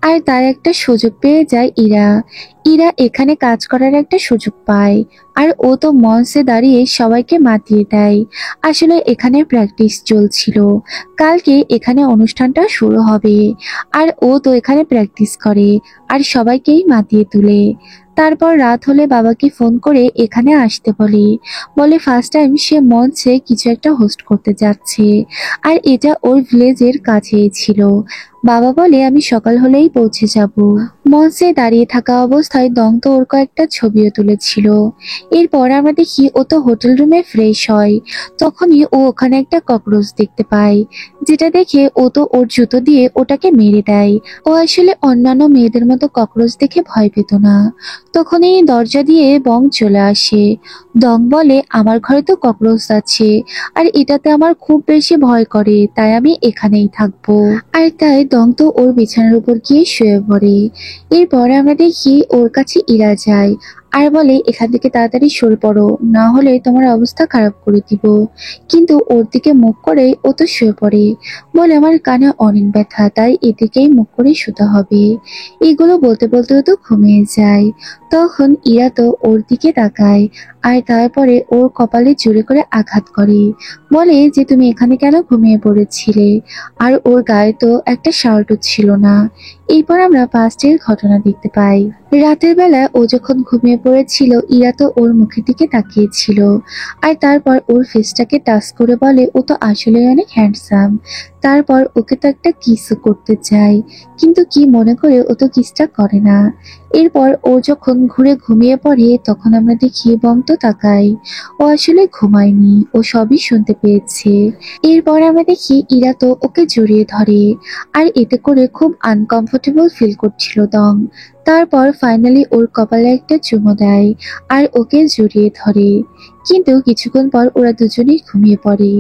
আর তার একটা সুযোগ পেয়ে যায় ইরা। ইরা এখানে কাজ করার একটা সুযোগ পায়, আর ও তো মঞ্চে দাঁড়িয়ে সবাইকে মাতিয়ে দেয়। আসলে এখানে প্র্যাকটিস চলছিল, কালকে এখানে অনুষ্ঠানটা শুরু হবে। আর ও তো এখানে প্র্যাকটিস করে আর সবাইকেই মাতিয়ে তুলে। তারপর রাত হলে বাবাকে ফোন করে এখানে আসতে বলে। বলে ফার্স্ট টাইম সে মঞ্চে কিছু একটা হোস্ট করতে যাচ্ছে, আর এটা ওর ভিলেজের কাছেই ছিল। বাবা বলে, আমি সকাল হলেই পৌঁছে যাব। মঞ্চে দাঁড়িয়ে থাকা অবস্থায় দং তো ওর কয়েকটা ছবিও তুলেছিল। এরপর আমরা দেখি ও তো হোটেল রুমে ফ্রেশ হয়। তখনই ও ওখানে একটা ককরোচ দেখতে পায়, যেটা দেখে ও তো ওর জুতো দিয়ে ওটাকে মেরে দেয়। ও আসলে অন্যান্য মেয়েদের মতো ককরোচ দেখে ভয় পেত না। তখনই দরজা দিয়ে বং চলে আসে। দং বলে, আমার ঘরে তো ককরোচ আছে, আর এটাতে আমার খুব বেশি ভয় করে, তাই আমি এখানেই থাকবো। আর তাই দং তো ওর বিছানার উপর গিয়ে শুয়ে পড়ে। এরপর আমরা দেখি ওর কাছে ইরা যায় আর বলে, এখান থেকে তাড়াতাড়ি সরে পড়ো, না হলে তোমার অবস্থা খারাপ করে দিব। কিন্তু ওর দিকে মুখ করে ও তো শুয়ে পড়ে। বলে, আমার কানে অনেক ব্যথা, তাই এদিকেই মুখ করে শুতে হবে। এগুলো বলতে বলতে ও তো ঘুমিয়ে যায়। তখন ইরা তো ওর দিকে তাকায়, আর তারপরে ওর কপালে জোরে করে আঘাত করে। বলে যে, তুমি এখানে কেন ঘুমিয়ে পড়েছিলে? আর ওর গায়ে তো একটা শার্টও ছিল না। এরপর আমরা পাস্টের ঘটনা দেখতে পাই। রাতের বেলা ও যখন ঘুমিয়ে পড়েছিল, ইরা তো ওর মুখের দিকে তাকিয়েছিল, আর তারপর ওর ফেসটাকে টাচ করে বলে, ও তো আসলে অনেক হ্যান্ডসাম। তারপর ওকে তো একটা কিসও করতে চায়, কিন্তু কি মনে করে ও তো কিসটা করে না। এরপর ও যখন ঘুরে ঘুমিয়ে পড়ে, তখন আমরা দেখি বং তো তাকাই। ও আসলে ঘুমায়নি, ও সবই শুনতে পেয়েছে। এরপর আমরা দেখি ইরা তো ওকে জড়িয়ে ধরে, আর এতে করে খুব আনকমফোর্টেবল ফিল করছিল দং। তারপর ফাইনালি ওর কপালে একটা চুমো দেয় আর ওকে জড়িয়ে ধরে। কিন্তু কিছুক্ষণ পর ওরা দুজনেই ঘুমিয়ে পড়ে।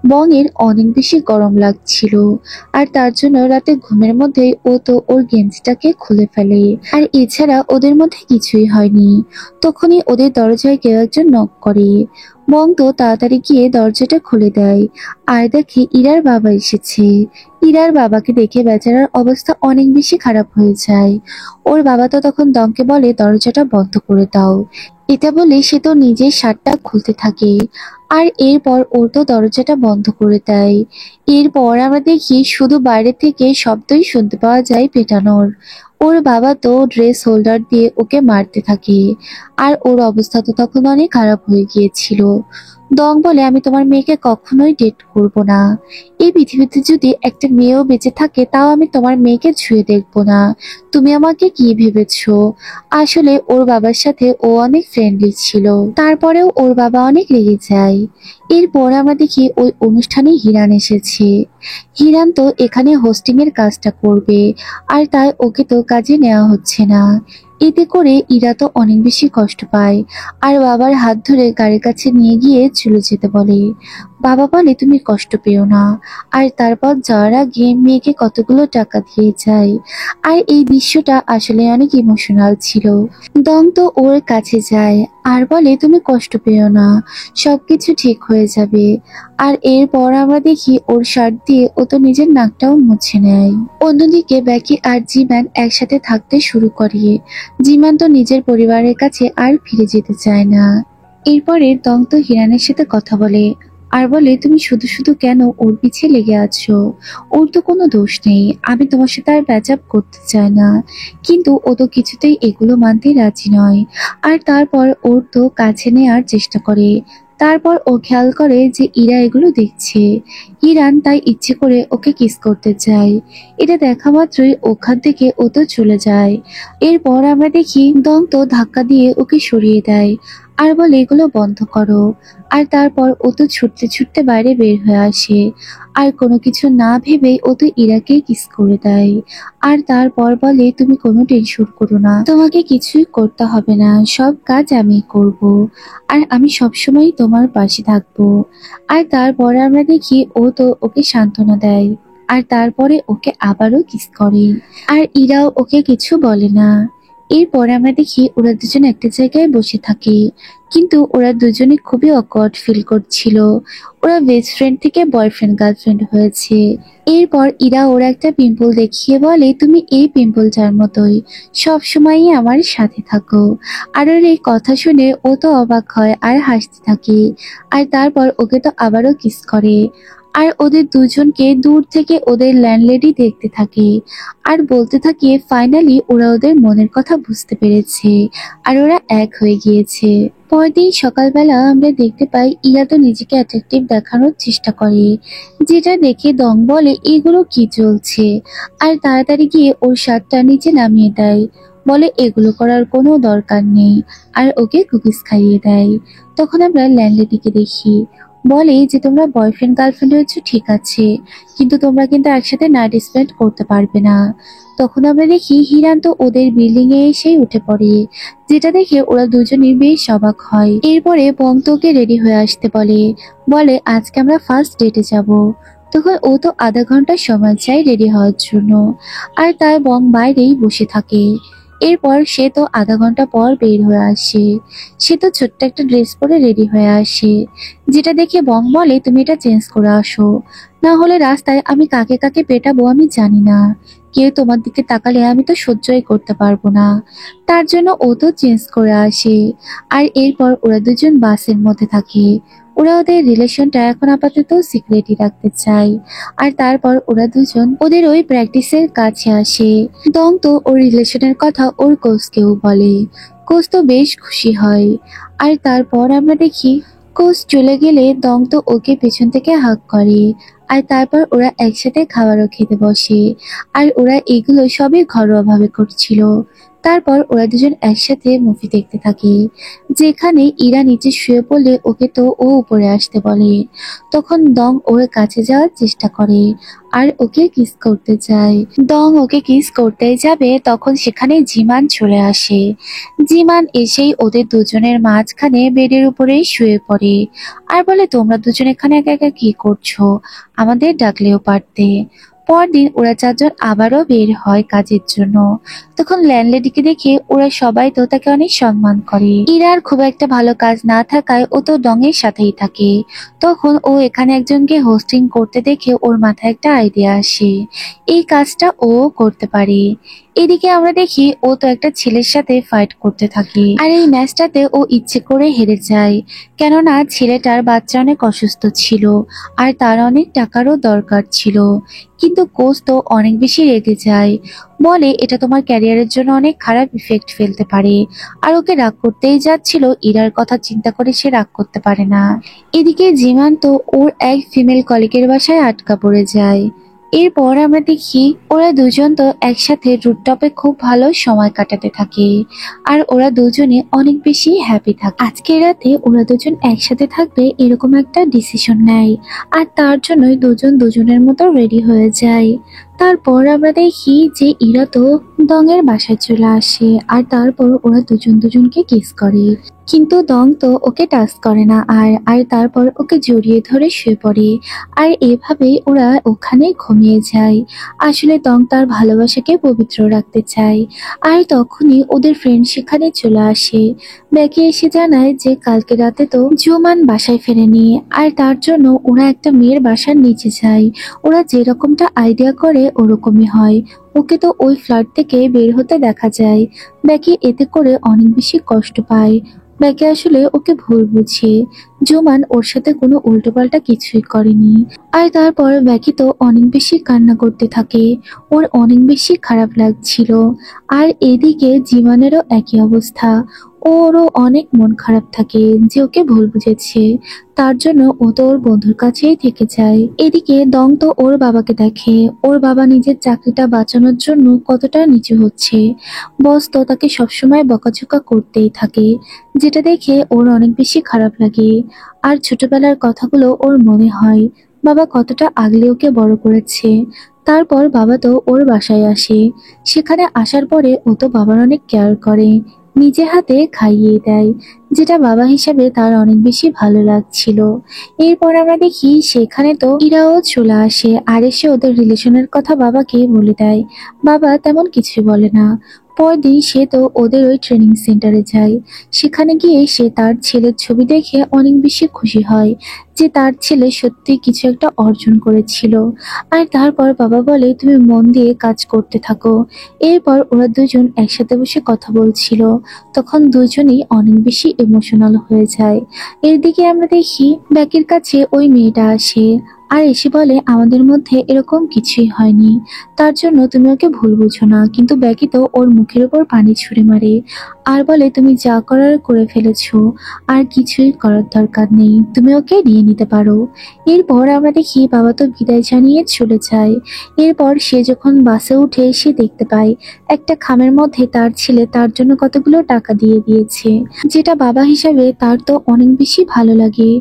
বং এর অনেক বেশি গরম লাগছিল, আর তার জন্য রাতে ঘুমের মধ্যে ও তো ওর গেঞ্জিটাকে খুলে ফেলে। আর এছাড়া ওদের মধ্যে কিছুই হয়নি। তখনই ওদের দরজায় কেউ একজন নক করে। বং তো তাড়াতাড়ি গিয়ে দরজাটা খুলে দেয়, আর দেখে ইরার বাবা এসেছে। ইরার বাবাকে দেখে বেচারার অবস্থা অনেক বেশি খারাপ হয়ে যায়। ওর বাবা তো তখন দংকে বলে, দরজাটা বন্ধ করে দাও। এটা বলে সে তো নিজের শার্টটা খুলতে থাকে, আর এরপর ও তো দরজাটা বন্ধ করে দেয়। এরপর আমরা দেখি শুধু বাইরে থেকে শব্দই শুনতে পাওয়া যায় পেটানোর। ওর বাবা তো ড্রেস হোল্ডার দিয়ে ওকে মারতে থাকে, আর ওর অবস্থা তো তখন অনেক খারাপ হয়ে গিয়েছিল। দং বলে, আমি তোমার মেয়েকে কখনোই ডেট করব না। এই পৃথিবীতে যদি একটা মেয়েও বেঁচে থাকে, তাও আমি তোমার মেয়েকে ছুঁয়ে দেখবো না। তুমি আমাকে কি ভেবেছো? আসলে ওর বাবার সাথে ও অনেক ফ্রেন্ডলি ছিল, তারপরেও ওর বাবা অনেক রেগে যায়। এরপর আমরা দেখি ওই অনুষ্ঠানে হিরান এসেছে। হিরান তো এখানে হোস্টিং এর কাজটা করবে, আর তাই ওকে তো কাজে নেওয়া হচ্ছে না। এতে করে ইরা তো অনেক বেশি কষ্ট পায়, আর বাবার হাত ধরে গাড়ির কাছে নিয়ে গিয়ে চলে যেতে বলে। বাবা বলে, তুমি কষ্ট পেও না। আর তারপর যাওয়ার আগে মেয়েকে কতগুলো টাকা দিয়ে যায়। আর এই দৃশ্যটা আসলে অনেক ইমোশনাল ছিল। দং তো ওর কাছে যায় আর বলে, তুমি কষ্ট পেও না, সবকিছু ঠিক হয়ে যাবে। আর এরপর আমরা দেখি ওর শার্ট দিয়ে ও তো নিজের নাকটাও মুছে নেয়। অন্যদিকে ব্যাকি আর জিম্যান একসাথে থাকতে শুরু করে। জিম্যান তো নিজের পরিবারের কাছে আর ফিরে যেতে চায় না। এরপরে দং তো হিরানের সাথে কথা বলে। আর বলে তুমি শুধু শুধু কেন ওর পিছে লেগে আছো, ওর তো কোনো দোষ নেই, আমি তোমার সাথে আর প্যাচ আপ করতে চাই না। কিন্তু ও তো কিছুতেই এগুলো মানতে রাজি নয়। আর তারপর ওর তো কাছে নেওয়ার চেষ্টা করে। তারপর ও খেয়াল করে যে ইরা এগুলো দেখছে। ইরান তাই ইচ্ছে করে ওকে কিস করতে চায়। এটা দেখা মাত্রই ওখান থেকে ও তো চলে যায়। এরপর আমরা দেখি দং তো ধাক্কা দিয়ে ওকে সরিয়ে দেয় আর বলে এগুলো বন্ধ করো। আর তারপর ও তো ছুটতে ছুটতে বাইরে বের হয়ে আসে। আর কোনো কিছু না ভেবেই ও তো ইরাকে কিস করে দেয়। আর তারপর বলে তুমি কোনো টেনশন করো না, তোমাকে কিছুই করতে হবে না, সব কাজ আমি করব। আর আমি সবসময় তোমার পাশে থাকবো। আর তারপর আমরা দেখি ও তো ওকে সান্ত্বনা দেয়। আর তারপরে ওকে আবারও কিস করে। আর ইরাও ওকে কিছু বলে না। এরপরে আমরা দেখি ওরা দুজন একটা জায়গায় বসে থাকে। কিন্তু ওরা দুজনে খুবই অকওয়ার্ড ফিল করছিল। ওরা বেস্ট ফ্রেন্ড থেকে বয়ফ্রেন্ড গার্লফ্রেন্ড হয়েছে। এরপর ইরা ওরা একটা পিম্পল দেখিয়ে বলে তুমি এই পিম্পলটার মতোই সব সময়ই আমার সাথে থাকো। আর ওর এই কথা শুনে ও তো অবাক হয় আর হাসতে থাকে। আর তারপর ওকে তো আবারও কিস করে। আর ওদের দুজনকে দূর থেকে ওদের ল্যান্ডলেডি দেখতে থাকে। আর বলতে থাকে ফাইনালি ওরা ওদের মনের কথা বুঝতে পেরেছে আর ওরা এক হয়ে গিয়েছে। পরদিন সকালবেলা আমরা দেখতে পাই ইরা তো নিজেকে অ্যাট্রাকটিভ দেখানোর চেষ্টা করে, যেটা দেখে দং বলে এগুলো কি চলছে। আর তাড়াতাড়ি গিয়ে ওর শার্টটা নিচে নামিয়ে দেয়, বলে এগুলো করার কোনো দরকার নেই। আর ওকে কুকিজ খাইয়ে দেয়। তখন আমরা ল্যান্ডলেডিকে দেখি, বলে যে তোমরা বয়ফ্রেন্ড গার্লফ্রেন্ড হয়েছো ঠিক আছে, কিন্তু তোমরা কিন্তু একসাথে নাইট স্পেন্ড করতে পারবে না। তখন আমরা দেখি হিরান তো ওদের বিল্ডিং এ এসেই উঠে পড়ে, যেটা দেখে ওরা দুজনেই বেশ অবাক হয়। এরপরে বং তোকে রেডি হয়ে আসতে বলে, বলে আজকে আমরা ফার্স্ট ডেটে যাব। তখন ও তো আধা ঘন্টা সময় চায় রেডি হওয়ার জন্য। আর তাই বং বাইরেই বসে থাকে। এরপর সে তো আধা ঘন্টা পর বের হয়ে আসে। সে তো ছোট্ট একটা ড্রেস পরে রেডি হয়ে আসে, যেটা দেখে বং বলে তুমি এটা চেঞ্জ করে আসো, না হলে রাস্তায় আমি কাকে কাকে পেটাবো আমি জানি না, কেউ তোমার দিকে তাকালে আমি তো সহ্যই করতে পারবো না। তার জন্য ও তো চেঞ্জ করে আসে। আর এরপর ওরা দুজন বাসের মধ্যে থাকে। ওরা ওদের রিলেশনটা এখন আপাতত সিক্রেটই রাখতে চায়। আর তারপর ওরা দুজন ওদের ওই প্র্যাকটিসের কাছে আসে। দং তো ওর রিলেশনের কথা ওর কোচকেও বলে। কোচ তো বেশ খুশি হয়। আর তারপর আমরা দেখি কোচ চলে গেলে দং তো ওকে পেছন থেকে হাগ করে। আর তারপর ওরা একসাথে খাবারও খেতে বসে। আর ওরা এগুলো সবই ঘরোয়া ভাবে করছিল। তারপর ওরা দুজন একসাথে মুভি দেখতে থাকে, যেখানে ইরা নিচে শুয়ে পড়লে ওকে তো ও উপরে আসতে বলে। তখন দং ওর কাছে যাওয়ার চেষ্টা করে আর ওকে কিস করতে চায়। দং ওকে কিস করতে যাবে তখন সেখানে জিমান চলে আসে। জিমান এসেই ওদের দুজনের মাঝখানে বেডের উপরেই শুয়ে পড়ে আর বলে তোমরা দুজন এখানে একা একা কি করছো, আমাদের ডাকলেও পারতে। পরদিন ওরা চারজন আবারও বের হয় কাজের জন্য। তখন ল্যান্ডলেডিকে দেখে ওরা সবাই তো তাকে অনেক সম্মান করে। ইরার খুব একটা ভালো কাজ না থাকায় ও তো ডং এর সাথেই থাকে। তখন ও এখানে একজনকে হোস্টিং করতে দেখে ওর মাথায় একটা আইডিয়া আসে, এই কাজটা ও করতে পারে। এদিকে আমরা দেখি ও তো একটা ছেলের সাথে ফাইট করতে থাকে। আর এই ম্যাচটাতে ও ইচ্ছে করে হেরে যায়, কেননা ছেলেটার বাচ্চা অনেক অসুস্থ ছিল আর তার অনেক টাকারও দরকার ছিল। কিন্তু কোচ তো অনেক বেশি রেগে যায়, বলে এটা তোমার ক্যারিয়ারের জন্য অনেক খারাপ ইফেক্ট ফেলতে পারে। আর ওকে রাগ করতেই যাচ্ছিল, ইরার কথা চিন্তা করে সে রাগ করতে পারে না। এদিকে জিমান তো ওর এক ফিমেল কলিগের বাসায় আটকা পড়ে যায়। এরপর আমরা দেখি ওরা দুজন তো একসাথে রুফটপে খুব ভালো সময় কাটাতে থাকে। আর ওরা দুজনে অনেক বেশি হ্যাপি থাকে। আজকে রাতে ওরা দুজন একসাথে থাকবে এরকম একটা ডিসিশন নেয়। আর তার জন্যই দুজন দুজনের মতো রেডি হয়ে যায়। তারপর আমরা দেখি যে ইরা তো দং এর বাসায় চলে আসে আর তারপর ওরা দুজন দুজনকে কিস করে। কিন্তু দং তো ওকে টাচ করে না আর আর তারপর ওকে জড়িয়ে ধরে শুয়ে পড়ে। আর এভাবে ওরা ওখানে ঘুমিয়ে যায়। আসলে দং তার ভালোবাসাকে পবিত্র রাখতে চায়। আর তখনই ওদের ফ্রেন্ড সেখানে চলে আসে। ব্যাকে এসে জানায় যে কালকে রাতে তো জুমান বাসায় ফেরেনি আর তার জন্য ওরা একটা মেয়ের বাসার নিচে যায়। ওরা যেরকমটা আইডিয়া করে ওরকমই হয়। ওকে তো ওই ফ্ল্যাট থেকে বের হতে দেখা যায়। ব্যাকি এতে করে অনেক বেশি কষ্ট পায়। ব্যাকে আসলে ওকে ভুল বুঝে। জোমান ওর সাথে কোনো উল্টোপাল্টা কিছুই করেনি। আর তারপর ব্যাকি তো অনেক বেশি কান্না করতে থাকে। ওর অনেক বেশি খারাপ লাগছিল। আর এদিকে জীবনেরও একই অবস্থা। ওরও অনেক মন খারাপ থাকে যে ওকে ভুল বুঝেছে। তার জন্য ও তো ওর বন্ধুর কাছেই থেকে যায়। এদিকে দং তো ওর বাবাকে দেখে। ওর বাবা নিজের চাকরিটা বাঁচানোর জন্য কতটা নিচু হচ্ছে। বস তো তাকে সবসময় বকাঝকা করতেই থাকে, যেটা দেখে ওর অনেক বেশি খারাপ লাগে। আর ছোটবেলার কথাগুলো ওর মনে হয়, বাবা কতটা আগলে ওকে বড় করেছে। তারপর বাবা তো ওর বাসায় আসে। সেখানে আসার পরে ও তো বাবার অনেক কেয়ার করে, নিজে হাতে খাইয়ে দেয়, যেটা বাবা হিসাবে তার অনেক বেশি ভালো লাগছিল। এরপর আমরা দেখি সেখানে তো ইরাও চলে আসে আর এসে ওদের রিলেশনের কথা বাবাকে বলে দেয়। বাবা তেমন কিছু বলে না। পরদিন সে তো ওদের ওই ট্রেনিং সেন্টারে যায়। সেখানে গিয়ে সে তার ছেলের ছবি দেখে অনেক বেশি খুশি হয় যে তার ছেলে সত্যি কিছু একটা অর্জন করেছিল। আর তারপর বাবা বলে, তুমি মন দিয়ে কাজ করতে থাকো। এরপর ওরা দুজন একসাথে বসে কথা বলছিল। তখন দুজনেই অনেক বেশি ইমোশনাল হয়ে যায়। এদিকে আমরা দেখি ব্যাকির কাছে ওই মেয়েটা আসে আর এসে বলে, আমাদের মধ্যে এরকম কিছুই হয়নি, তার জন্য তুমি ওকে ভুল বুঝো না। কিন্তু ব্যাকি তো ওর মুখের উপর পানি ছুঁড়ে মারে আর বলে, তুমি যা করার করে ফেলেছো, আর কিছুই করার দরকার নেই, তুমি ওকে নিয়ে নিতে পারো। এরপর আমরা দেখি বাবা তো বিদায় জানিয়ে চলে যায়। এরপর সে যখন বাসে উঠে সে দেখতে পায় একটা খামের মধ্যে তার ছেলে তার জন্য কতগুলো টাকা দিয়ে দিয়েছে, যেটা বাবা হিসাবে তার তো অনেক বেশি ভালো লাগে।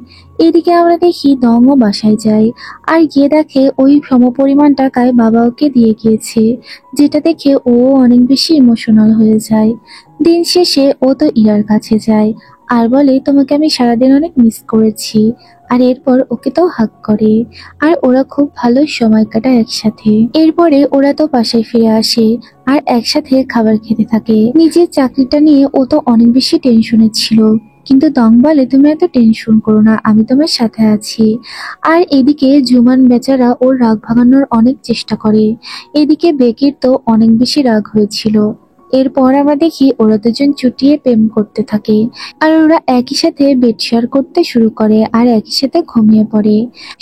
এদিকে আমরা দেখি দমও বাসায় যায় আর গিয়ে দেখে ওই সমপরিমাণ টাকায় বাবা ওকে দিয়ে গিয়েছে, যেটা দেখে ও অনেক বেশি ইমোশনাল হয়ে যায়। দিন শেষে ও তো ইরার কাছে যায় আর বলে, তোমাকে আমি সারাদিন অনেক মিস করেছি। আর এরপর ওকে তো হাগ করে। আর ওরা খুব ভালো সময় কাটায় একসাথে। এরপরে ওরা তো বাসায় ফিরে আসে আর একসাথে খাবার খেতে থাকে। নিজের চাকরিটা নিয়ে ও তো অনেক বেশি টেনশনে ছিল, কিন্তু দং বলে, তুমি এত টেনশন করো না, আমি তোমার সাথে আছি। আর এদিকে জুমান বেচারা ওর রাগ ভাঙানোর অনেক চেষ্টা করে। এদিকে বেকির তো অনেক বেশি রাগ হয়েছিল। এরপর আমরা দেখি ওরা দুজন চুটিয়ে প্রেম করতে থাকে আর ওরা একই সাথে বেড শেয়ার করতে শুরু করে আর একই সাথে ঘুমিয়ে পড়ে।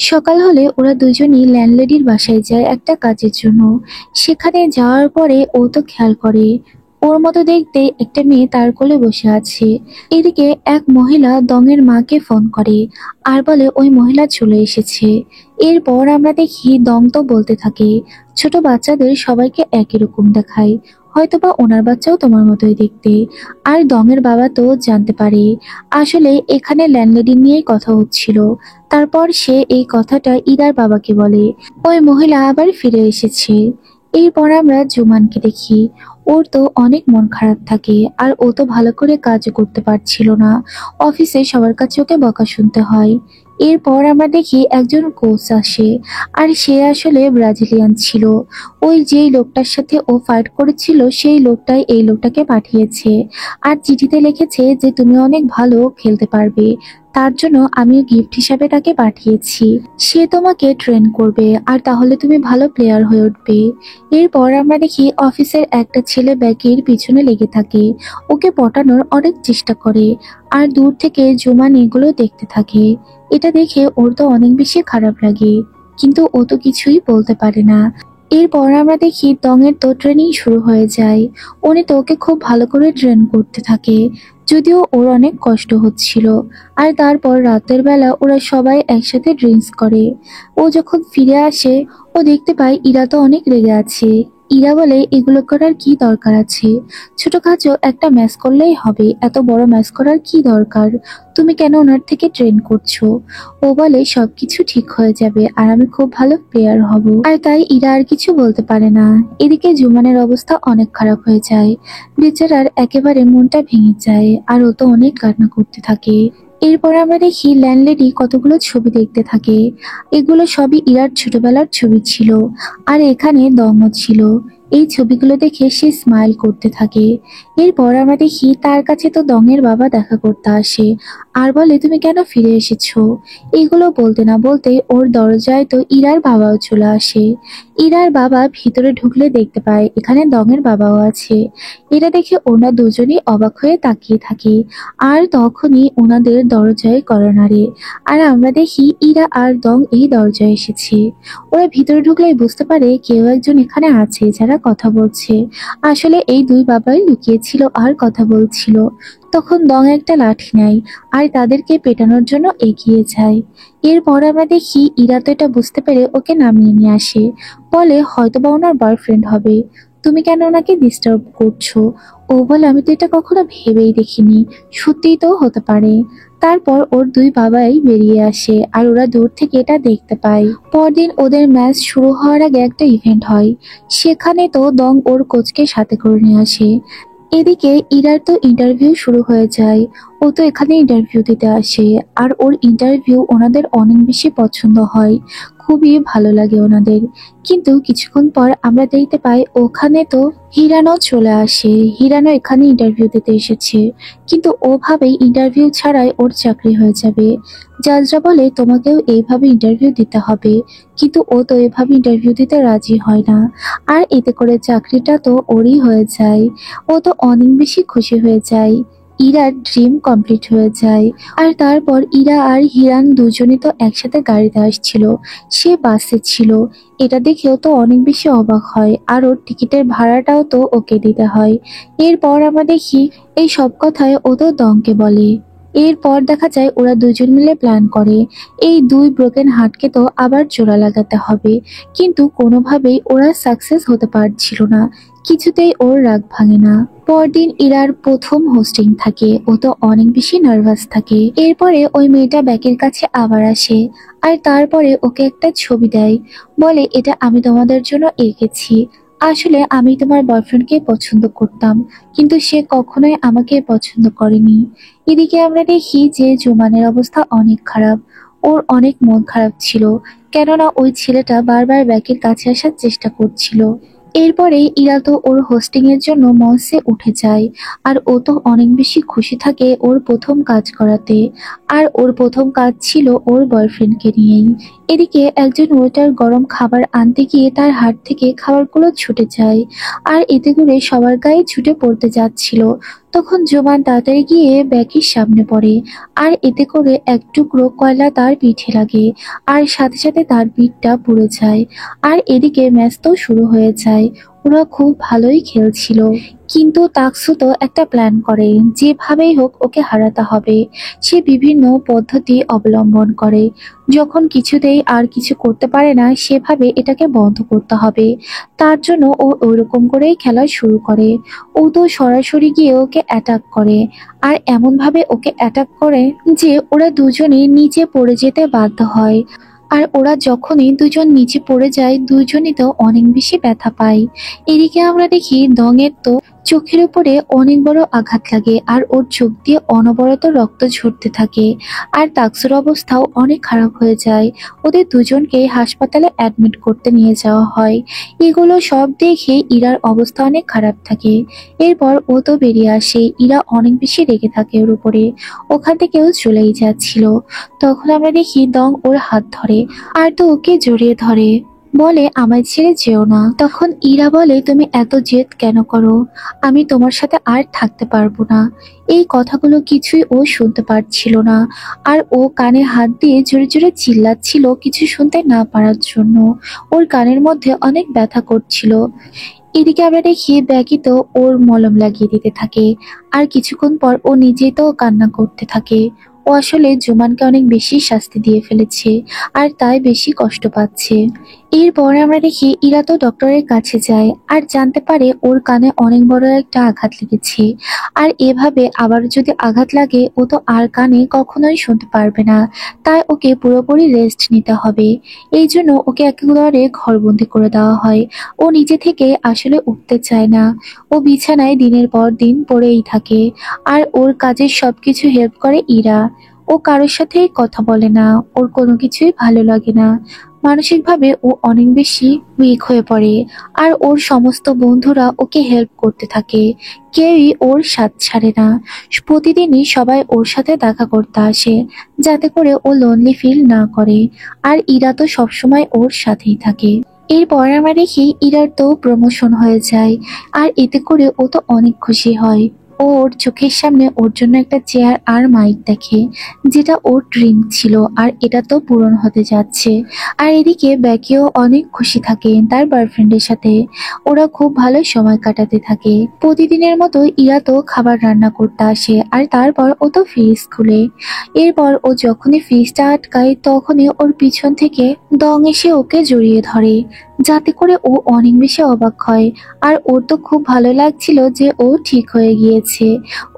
সকাল হলে ওরা দুজনই ল্যান্ডলেডির বাসায় যায় একটা কাজের জন্য। সেখানে যাওয়ার পরে ও তো খেয়াল করে ওর মতো দেখতে একটা মেয়ে তার কোলে বসে আছে। এদিকে এক মহিলা দঙের মাকে ফোন করে আর বলে ওই মহিলা চলে এসেছে। এরপর আমরা দেখি দং তো বলতে থাকে, ছোট বাচ্চাদের সবাইকে একই রকম দেখায়, হয়তোবা ওনার বাচ্চাও তোমার মতোই দেখতে। আর দঙের বাবা তো জানতে পারে আসলে এখানে ল্যান্ডলেডি নিয়েই কথা হচ্ছিল। তারপর সে এই কথাটা ইরার বাবাকে বলে। ওই মহিলা আবার ফিরে এসেছে। এরপর আমরা জুমানকে দেখি। ওর তো অনেক মন খারাপ থাকে আর ও তো ভালো করে কাজও করতে পারছিল না। অফিসে সবার কাছে ওকে বকা শুনতে হয়। এরপর আমরা দেখি একজন কোচ আসে আর সে আসলে ব্রাজিলিয়ান ছিল। ওই যেই লোকটার সাথে ও ফাইট করেছিল সেই লোকটাই এই লোকটাকে পাঠিয়েছে আর চিঠিতে লিখেছে যে তুমি অনেক ভালো খেলতে পারবে, তার জন্য আমি গিফট হিসাবে তাকে পাঠিয়েছি। সে তোমাকে ট্রেন করবে আর তাহলে তুমি ভালো প্লেয়ার হয়ে উঠবে। এরপর আমরা দেখি অফিসের একটা ছেলে ব্যাগের পিছনে লেগে থাকে, ওকে পটানোর অনেক চেষ্টা করে আর দূর থেকে জুমান এগুলো দেখতে থাকে। এটা দেখে ওর তো অনেক বেশি খারাপ লাগে, কিন্তু ও তো কিছুই বলতে পারে না। এরপর আমরা দেখি তঙের তো ট্রেনিং শুরু হয়ে যায়। উনি তো ওকে খুব ভালো করে ট্রেন করতে থাকে, যদিও ওর অনেক কষ্ট হচ্ছিল। আর তারপর রাতের বেলা ওরা সবাই একসাথে ড্রিঙ্কস করে। ও যখন ফিরে আসে ও দেখতে পায় ইরা তো অনেক রেগে আছে। ইরা বলে, এগুলো করার কি দরকার আছে, ছোটখাটো একটা ম্যাচ করলেই হবে, এত বড় ম্যাচ করার কি দরকার, তুমি কেন ওনার থেকে ট্রেন করছো। ও বলে, সবকিছু ঠিক হয়ে যাবে আর আমি খুব ভালো প্লেয়ার হব। আর তাই ইরা আর কিছু বলতে পারে না। এদিকে জুমানের অবস্থা অনেক খারাপ হয়ে যায়। বেচারার একেবারে মনটা ভেঙে যায় আর ও তো অনেক কান্না করতে থাকে। এরপর আমরা দেখি ল্যান্ডলেডি কতগুলো ছবি দেখতে থাকে। এগুলো সবই ইরার ছোটবেলার ছবি ছিল আর এখানে দমও ছিল। এই ছবিগুলো দেখে সে স্মাইল করতে থাকে। এরপর আমরা দেখি তার কাছে তো দঙের বাবা দেখা করতে আসে আর বলে, তুমি কেন ফিরে এসেছো? এগুলো বলতে না বলতে ওর দরজায় তো ইরার বাবাও চলে আসে। ইরার বাবা ভিতরে ঢুকলে দেখতে পায় এখানে দঙের বাবাও আছে। এটা দেখে ওরা দুজনেই অবাক হয়ে তাকিয়ে থাকে। আর তখনই ওনাদের দরজায় কড়া নাড়ে। আর আমরা দেখি ইরা আর দং এই দরজায় এসেছে। ওরা ভিতরে ঢুকলেই বুঝতে পারে কেউ একজন এখানে আছে যারা কথা বলছে। আসলে এই দুই বাবাই লুকিয়েছিল আর কথা বলছিল। তখন দং একটা লাঠি নেয় আর তাদেরকে পেটানোর জন্য এগিয়ে যায়। এরপর আমরা দেখি ইরা তো এটা বুঝতে পেরে ওকে নামিয়ে নিয়ে আসে। বলে, হয়তোবা ওনার বয়ফ্রেন্ড হবে, তুমি কেন ওনাকে ডিস্টার্ব করছো? ও বলে, আমি তো এটা কখনো ভেবেই দেখিনি, সত্যিই তো হতে পারে। তারপর ওর দুই বাবাই বেরিয়ে আসে আর ওরা দূর থেকে এটা দেখতে পায়। পরদিন ওদের ম্যাচ শুরু হওয়ার আগে একটা ইভেন্ট হয়। সেখানে তো দং ওর কোচকে সাথে করে নিয়ে আসে। এদিকে ইরার তো ইন্টারভিউ শুরু হয়ে যায়। ও তো এখানে ইন্টারভিউ দিতে আসে আর ওর ইন্টারভিউ ওনাদের অনেক বেশি পছন্দ হয়। খুবই ভালো লাগে ওনাদের। কিন্তু কিছুক্ষণ পর আমরা দেখতে পাই ওখানে তো হিরানো চলে আসে। হিরানো এখানে ইন্টারভিউ দিতে এসেছে, কিন্তু ও ভাবেই ইন্টারভিউ ছাড়াই ওর চাকরি হয়ে যাবে। জাজরা বলে, তোমাকেও এইভাবে ইন্টারভিউ দিতে হবে, কিন্তু ও তো এভাবে ইন্টারভিউ দিতে রাজি হয় না। আর এতে করে চাকরিটা তো ওরই হয়ে যায়। ও তো অনেক বেশি খুশি হয়ে যায়। ইরার ড্রিম কমপ্লিট হয়ে যায়। আর তারপর ইরা আর হিরান দুজনে তো একসাথে গাড়িতে আসছিল, সে বাসে ছিল। এটা দেখেও তো অনেক বেশি অবাক হয় আর ওর টিকিটের ভাড়াটাও তো ওকে দিতে হয়। এরপর আমরা দেখি এই সব কথায় ও তো দংকে বলে। এরপর দেখা যায় ওরা দুজন মিলে প্ল্যান করে এই দুই ব্রোকেন হার্টকে তো আবার জোড়া লাগাতে হবে। কিন্তু কোনোভাবেই ওরা সাকসেস হতে পারছিল না। কিছুতেই ওর রাগ ভাঙে না। পরদিন ইরার প্রথম হোস্টিং থাকে। ও তো অনেক বেশি নার্ভাস থাকে। এরপরে ওই মেয়েটা ব্যাকের কাছে আবার আসে আর তারপরে ওকে একটা ছবি দেয়। বলে, এটা আমি তোমাদের জন্য এঁকেছি। আসলে আমি তোমার বয়ফ্রেন্ডকে পছন্দ করতাম, কিন্তু সে কখনোই আমাকে পছন্দ করেনি। এদিকে আমরা দেখি যে জুমানের অবস্থা অনেক খারাপ। ওর অনেক মন খারাপ ছিল, কেননা ওই ছেলেটা বারবার ব্যাকের কাছে আসার চেষ্টা করছিল। এরপরে ইরা তো ওর হোস্টিং এর জন্য মঞ্চে উঠে যায়। আর ও তো অনেক বেশি খুশি থাকে ওর প্রথম কাজ করাতে। আর ওর প্রথম কাজ ছিল ওর বয়ফ্রেন্ডকে নিয়েই। এদিকে একজন ওয়েটার গরম খাবার আনতে গিয়ে তার হাত থেকে খাবারগুলো ছুটে যায় আর এতে করে সবার গায়ে ছুটে পড়তে যাচ্ছিল। তখন জোবান তাড়াতাড়ি গিয়ে ব্যাগের সামনে পড়ে আর এতে করে এক টুকরো কয়লা তার পিঠে লাগে আর সাথে সাথে তার পিঠটা পুড়ে যায়। আর এদিকে ম্যাচ তো শুরু হয়ে যায়। ওরা খুব ভালোই খেলছিল, কিন্তু তাকসু তো একটা প্ল্যান করে যেভাবেই হোক ওকে হারাতে হবে। সে বিভিন্ন পদ্ধতি অবলম্বন করে। যখন কিছুতেই আর কিছু করতে পারে না, সেভাবে এটাকে বন্ধ করতে হবে। তার জন্য ও ওইরকম করেই খেলা শুরু করে। ও তো সরাসরি গিয়ে ওকে অ্যাটাক করে আর এমন ভাবে ওকে অ্যাটাক করে যে ওরা দুজনেই নিচে পড়ে যেতে বাধ্য হয়। আর ওরা যখনই দুজন নিচে পড়ে যায়, দুজনই তো অনেক বেশি ব্যথা পায়। এদিকে আমরা দেখি দঙের তো চোখের উপরে অনেক বড় আঘাত লাগে আর ওর চোখ দিয়ে অনবরত রক্ত ঝরতে থাকে। আর তাকসুর অবস্থাও অনেক খারাপ হয়ে যায়। ওদের দুজনকে হাসপাতালে অ্যাডমিট করতে নিয়ে যাওয়া হয়। এগুলো সব দেখে ইরার অবস্থা অনেক খারাপ থাকে। এরপর ও তো বেরিয়ে আসে। ইরা অনেক বেশি রেগে থাকে ওর উপরে। ওখান থেকেও চলেই যাচ্ছিল। তখন আমরা দেখি দং ওর হাত ধরে আর তো ওকে জড়িয়ে ধরে। বলে, আমায় ছেড়ে যেও না। তখন ইরা বলে, তুমি এত জেদ কেন করো? আমি তোমার সাথে আর থাকতে পারবো না। এই কথাগুলো কিছুই ও শুনতে পারছিল না। আর ও কানে হাত দিয়ে জোরে জোরে চিল্লাচ্ছিল কিছু শুনতে না পারার জন্য। ওর কানের মধ্যে অনেক ব্যথা করছিল। এদিকে আমরা দেখি ব্যাগই তো ওর মলম লাগিয়ে দিতে থাকে। আর কিছুক্ষণ পর ও নিজেই তো কান্না করতে থাকে। ও আসলে জুমানকে অনেক বেশি শাস্তি দিয়ে ফেলেছে আর তাই বেশি কষ্ট পাচ্ছে। এরপর আমরা দেখি ইরা তো ডক্টরের কাছে যায় আর জানতে পারে ওর কানে অনেক বড় একটা আঘাত লেগেছে। আর এভাবে আবার যদি আঘাত লাগে ও তো আর কানে কখনোই শুনতে পারবে না। তাই ওকে পুরোপুরি রেস্ট নিতে হবে। এই জন্য ওকে একেবারে ঘরবন্দি করে দেওয়া হয়। ও নিজে থেকে আসলে উঠতে চায় না। ও বিছানায় দিনের পর দিন পড়েই থাকে। আর ওর কাজের সবকিছু হেল্প করে ইরা। ও কারোর সাথেই কথা বলে না, ওর কোনো কিছুই ভালো লাগে না। মানসিকভাবে ও অনেক বেশি উইক হয়ে পড়ে। আর ওর সমস্ত বন্ধুরা ওকে হেল্প করতে থাকে, কেউই ওর সাথ ছাড়ে না। প্রতিদিনই সবাই ওর সাথে দেখা করতে আসে, যাতে করে ও লোনলি ফিল না করে। আর ইরা তো সবসময় ওর সাথেই থাকে। এরপর আমরা দেখি ইরার তো প্রমোশন হয়ে যায়, আর এতে করে ও তো অনেক খুশি হয়। ও ওর চোখের সামনে ওর জন্য একটা চেয়ার আর মাইক দেখে, যেটা ওর ড্রিম ছিল, আর এটা তো পূরণ হতে যাচ্ছে। আর এদিকে ব্যাকিও অনেক খুশি থাকে তার বয়ফ্রেন্ডের সাথে। ওরা খুব ভালো সময় কাটাতে থাকে। প্রতিদিনের মতো ইরা তো খাবার রান্না করতে আসে, আর তারপর ও তো ফ্রিজ খুলে। এরপর ও যখনই ফ্রিজটা আটকায়, তখনই ওর পিছন থেকে দং এসে ওকে জড়িয়ে ধরে, যাতে করে ও অনেক বেশি অবাক হয়। আর ওর তো খুব ভালো লাগছিল যে ও ঠিক হয়ে গিয়েছে।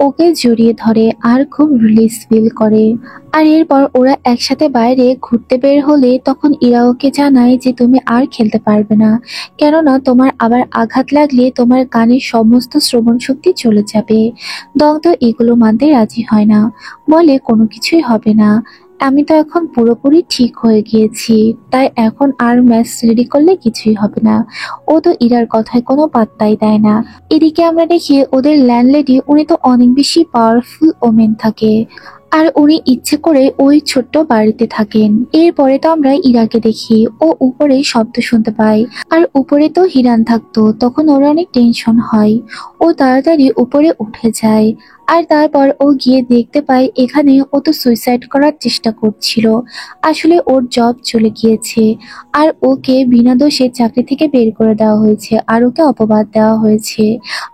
ওকে জড়িয়ে ধরে আর খুব রিলিজ ফিল করে। আর এরপর ওরা একসাথে বাইরে ঘুরতে বের হলে তখন ইরা ওকে জানায় যে তুমি আর খেলতে পারবে না, কেননা তোমার আবার আঘাত লাগলে তোমার কানের সমস্ত শ্রবণ শক্তি চলে যাবে। দং তো এগুলো মানতে রাজি হয় না, বলে কোনো কিছুই হবে না, আমি তো এখন পুরোপুরি ঠিক হয়ে গিয়েছি, তাই এখন আর ম্যাচ রেডি করলে কিছুই হবে না। ও তো ইরার কথায় কোনো পাত্তাই দেয় না। এদিকে আমরা দেখি ওদের ল্যান্ডলেডি, উনি তো অনেক বেশি পাওয়ারফুল ওমেন থাকে, আর উনি ইচ্ছে করে ওই ছোট্ট বাড়িতে থাকেন। এরপরে তো আমরা ইরাকে দেখি, ও উপরে শব্দ শুনতে পায়, আর উপরে তো হিরান থাকতো। তখন ওর অনেক টেনশন হয়, ও তাড়াতাড়ি উপরে উঠে যায়। আর তারপর ও গিয়ে দেখতে পায় এখানে ও তো সুইসাইড করার চেষ্টা করছিল। আসলে ওর জব চলে গিয়েছে, আর ওকে বিনা দোষে চাকরি থেকে বের করে দেওয়া হয়েছে, আর ওকে অপবাদ দেওয়া হয়েছে,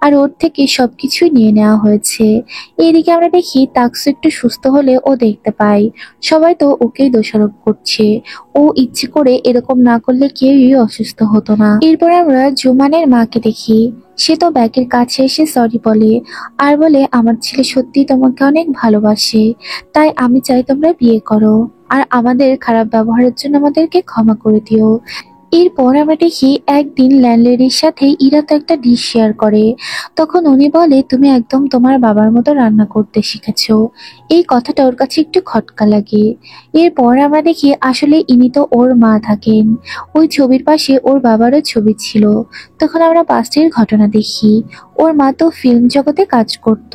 আর ওর থেকে সবকিছুই নিয়ে নেওয়া হয়েছে। এদিকে আমরা দেখি তাকসু একটু সুস্থ হলে ও দেখতে পাই সবাই তো ওকেই দোষারোপ করছে। ও ইচ্ছে করে এরকম না করলে কেউই অসুস্থ হতো না। এরপর আমরা জুমানের মাকে দেখি, সে তো ব্যাগের কাছে এসে সরি বলে, আর বলে আমার ছেলে সত্যি তোমাকে অনেক ভালোবাসে, তাই আমি চাই তোমরা বিয়ে করো, আর আমাদের খারাপ ব্যবহারের জন্য আমাদেরকে ক্ষমা করে দিও। এরপর আমরা দেখি একদিন ল্যান্ডলেডির সাথে ইরা তো একটা ডিশ শেয়ার করে। তখন উনি বলে তুমি একদম তোমার বাবার মতো রান্না করতে শিখেছো। এই কথাটা ওর কাছে একটু খটকা লাগে। এরপর আমরা দেখি আসলে ইনি তো ওর মা থাকেন। ওই ছবির পাশে ওর বাবারও ছবি ছিল। তখন আমরা পাস্টের ঘটনা দেখি, ওর মা তো ফিল্ম জগতে কাজ করত,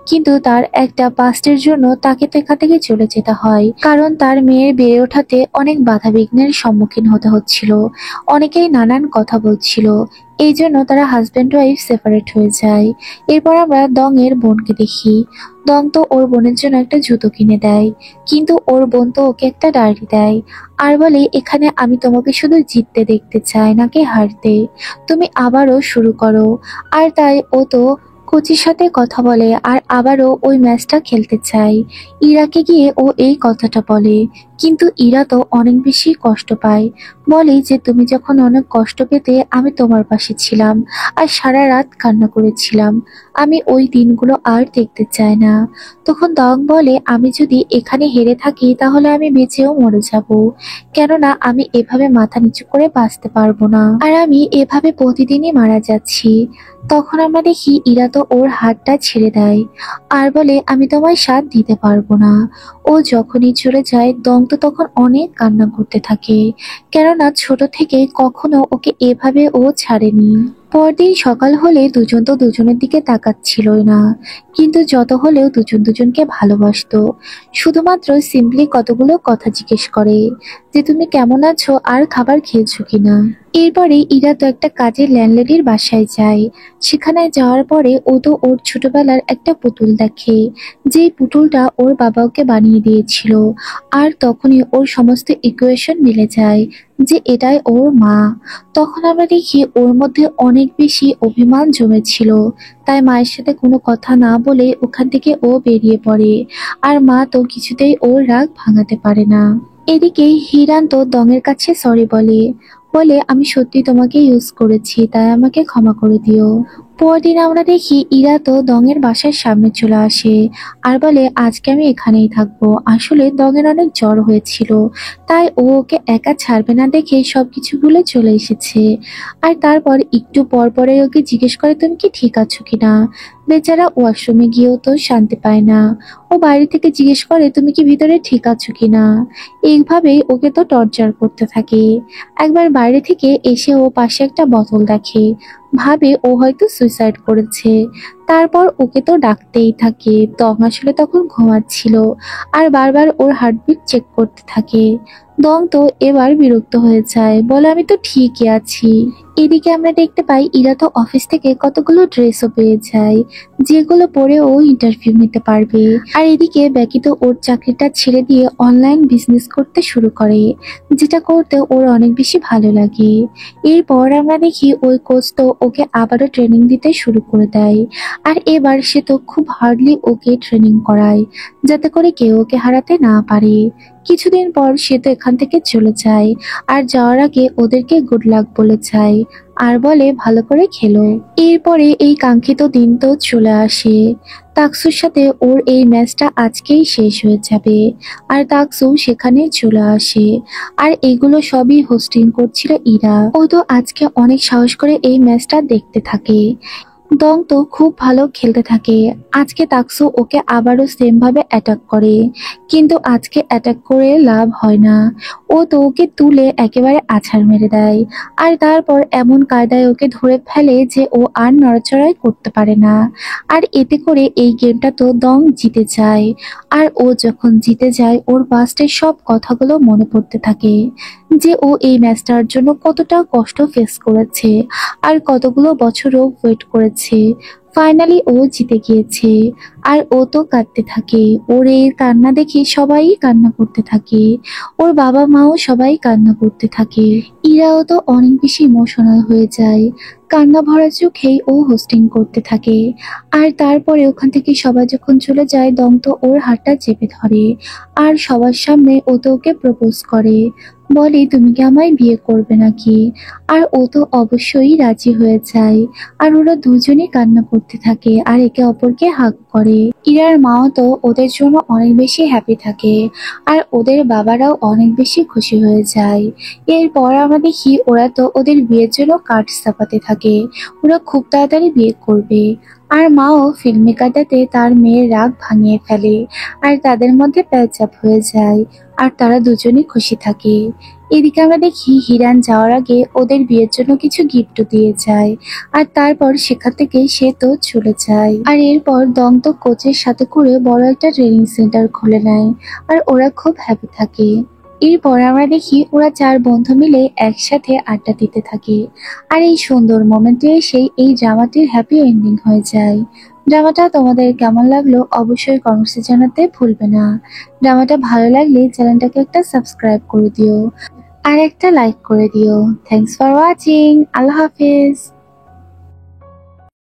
কিন্তু তার একটা পাস্টের জন্য তাকে তো এখান থেকে চলে যেতে হয়, কারণ তার মেয়ের বেড়ে ওঠাতে অনেক বাধা বিঘ্নের সম্মুখীন হতে হচ্ছিল। অনেকেই নানান কথা বলছিল, এই জন্য তারা হাজব্যান্ড ওয়াইফ সেপারেট হয়ে যায়। এরপর আমরা দং এর বোনকে দেখি। দং তো ওর বোনের জন্য একটা জুতো কিনে দেয়, কিন্তু ওর বোন তো ওকে একটা ডায়েরি দেয়, আর বলে এখানে আমি তোমাকে শুধু জিততে দেখতে চাই, নাকি হারতে। তুমি আবারও শুরু করো। আর তাই ও তো কোচের সাথে কথা বলে, আর আবারও ওই ম্যাচটা খেলতে চায়। ইরাকে গিয়ে ও এই কথাটা বলে, কিন্তু ইরা তো অনেক বেশি কষ্ট পায়, বলে যে তুমি যখন অনেক কষ্ট পেতে আমি তোমার পাশে ছিলাম, আর সারা রাত কান্না করেছিলাম, আমি ওই দিনগুলো আর দেখতে চাই না। তখন দং বলে আমি যদি এখানে হেরে থাকি তাহলে আমি বেঁচেও মরে যাব, কেননা আমি এভাবে মাথা নিচু করে বাঁচতে পারবো না, আর আমি এভাবে প্রতিদিনই মারা যাচ্ছি। তখন আমরা দেখি ইরা তো ওর হাতটা ছেড়ে দেয়, আর বলে আমি তোমায় সাথ দিতে পারবো না। ও যখনই চলে যায় দং তো তখন অনেক কান্না করতে থাকে, কেননা ছোট থেকে কখনো ওকে এভাবে ও ছাড়েনি। পরদিন সকাল হলে দুজন তো দুজনের দিকে তাকাচ্ছিলই না, কিন্তু যত হলেও দুজন দুজনকে ভালোবাসতো। শুধুমাত্র সিম্পলি কতগুলো কথা জিজ্ঞেস করে যে তুমি কেমন আছো আর খাবার খেয়েছো কিনা। এরপরে ইরা তো একটা কাজের ল্যান্ডলেডির বাসায় যায়। সেখানে যাওয়ার পরে ও তো ওর ছোটবেলার একটা পুতুল দেখে, যে পুতুলটা ওর বাবা ওকে বানিয়ে দিয়েছিল। আর তখনই ওর সমস্ত ইকুয়েশন মিলে যায় যে এটাই ওর মা। তখন আমরা দেখি ওর মধ্যে অনেক বেশি অভিমান জমেছিল, তাই মায়ের সাথে কোনো কথা না বলে ওখান থেকে ও বেরিয়ে পড়ে। আর মা তো কিছুতেই ওর রাগ ভাঙাতে পারে না। এদিকে হিরান তো দঙের কাছে সরি বলে, বলে আমি সত্যি তোমাকে ইউজ করেছি, তাই আমাকে ক্ষমা করে দিও। পরদিন আমরা দেখি ইরা তো দঙের বাসার সামনে চলে আসে, আর বলে আজকে আমি এখানেই থাকবো। আসলে দঙের অনেক জ্বর হয়েছিল, তাই ও ওকে একা ছাড়বে না দেখে সবকিছু ভুলে চলে এসেছে। আর তারপর একটু পর পরে ওকে জিজ্ঞেস করে তুমি কি ঠিক আছো কিনা, বেচারা ওয়াশরুমে গিয়েও তো শান্তি পায় না। ও বাইরে থেকে জিজ্ঞেস করে তুমি কি ভিতরে ঠিক আছো কিনা। এইভাবেই ওকে তো টর্চার করতে থাকে। একবার বাইরে থেকে এসে ও পাশে একটা বোতল দেখে, ভাবে ও হয়তো সুইসাইড করেছে। তারপর ওকে তো ডাকতেই থাকে। দং আসলে তখন ঘুমাচ্ছিল আর বারবার ওর হার্টবিট চেক করতে থাকে। দং তো এবার বিরক্ত হয়ে যায়, বলে আমি তো ঠিকই আছি। এদিকে আমরা দেখতে পাই ইরা তো অফিস থেকে কতগুলো ড্রেসও পেয়ে যায়, যেগুলো পরে ও ইন্টারভিউ নিতে পারবে। আর এদিকে ব্যাকি তো ওর চাকরিটা ছেড়ে দিয়ে অনলাইন বিজনেস করতে শুরু করে, যেটা করতে ওর অনেক বেশি ভালো লাগে। এরপর আমরা দেখি ওই কোচ তো ওকে আবারও ট্রেনিং দিতে শুরু করে দেয়। আর এবার সে তো খুব হার্ডলি ওকে ট্রেনিং করায়, যাতে করে কেউ ওকে হারাতে না পারে। কিছুদিন পর সে তো এখান থেকে চলে যায়, আর যাওয়ার আগে ওদেরকে গুড লাক বলে যায় আর বলে ভালো করে খেলো। এরপরে এই কাঙ্ক্ষিত দিন তো চলে আসে। তাকসুর সাথে ওর এই ম্যাচটা আজকেই শেষ হয়ে যাবে, আর তাকসু সেখানে চলে আসে। আর এগুলো সবই হোস্টিং করছিল ইরা। ও তো আজকে অনেক সাহস করে এই ম্যাচটা দেখতে থাকে। দং তো খুব ভালো খেলতে থাকে। আজকে তাকসু ওকে আবারও সেম ভাবে অ্যাটাক করে, কিন্তু আজকে অ্যাটাক করে লাভ হয় না। ও তো ওকে তুলে একেবারে আছাড় মেরে দেয়, আর তারপর এমন কায়দায় ওকে ধরে ফেলে যে ও আর নড়াচড়াই করতে পারে না। আর এতে করে এই গেমটা তো দং জিতে যায়। আর ও যখন জিতে যায় ওর পাস্টের সব কথাগুলো মনে পড়তে থাকে, যে ও এই ম্যাচটার জন্য কতটা কষ্ট ফেস করেছে আর কতগুলো বছরও ওয়েট করেছে। ফাইনালি ও জিতে গিয়েছে। আর ও তো কাঁদতে থাকে। ওর এই কান্না দেখে সবাই কান্না করতে থাকে। ওর বাবা মাও সবাই কান্না করতে থাকে। ইরাও তো অনেক বেশি ইমোশনাল হয়ে যায়। কান্না ভরা চোখেই ও হোস্টিং করতে থাকে। আর তারপরে ওখান থেকে সবাই যখন চলে যায় দং তো ওর হাতটা চেপে ধরে, আর সবার সামনে ও তো ওকে প্রপোজ করে, বলে তুমি কি আমায় বিয়ে করবে নাকি। আর ও তো অবশ্যই রাজি হয়ে যায়। আর ওরা দুজনেই কান্না করতে থাকে আর একে অপরকে হাগ করে। ইরার মাও তো ওদের জন্য অনেক বেশি হ্যাপি থাকে, আর ওদের বাবারাও অনেক বেশি খুশি হয়ে যায়। এরপর আমরা দেখি ওরা তো ওদের বিয়ের জন্য কার্ড ছাপাতে থাকে। ওরা খুব তাড়াতাড়ি বিয়ে করবে। আর মাও ফিল্মি কাটাতে তার মেয়ের রাগ ভাঙিয়ে ফেলে, আর তাদের মধ্যে প্যাচ আপ হয়ে যায়। আর তারা দুজনেই খুশি থাকে। এদিকে আমরা দেখি হিরান যাওয়ার আগে ওদের বিয়ের জন্য কিছু গিফটও দিয়ে যায়, আর তারপর সেখান থেকে সে তো চলে যায়। আর এরপর দং তো কোচের সাথে করে বড় একটা ট্রেনিং সেন্টার খুলে নেয়, আর ওরা খুব হ্যাপি থাকে। এরপর আমরা দেখি ওরা চার বন্ধু মিলে একসাথে আড্ডা দিতে থাকে। আর এই সুন্দর মোমেন্টে এসে এই ড্রামাটির হ্যাপি এন্ডিং হয়ে যায়। ড্রামাটা তোমাদের কেমন লাগলো অবশ্যই কমেন্টসে জানাতে ভুলবে না। ড্রামাটা ভালো লাগলে চ্যানেলটাকে একটা সাবস্ক্রাইব করে দিও আর একটা লাইক করে দিও। Thanks for watching. আল্লাহ হাফেজ।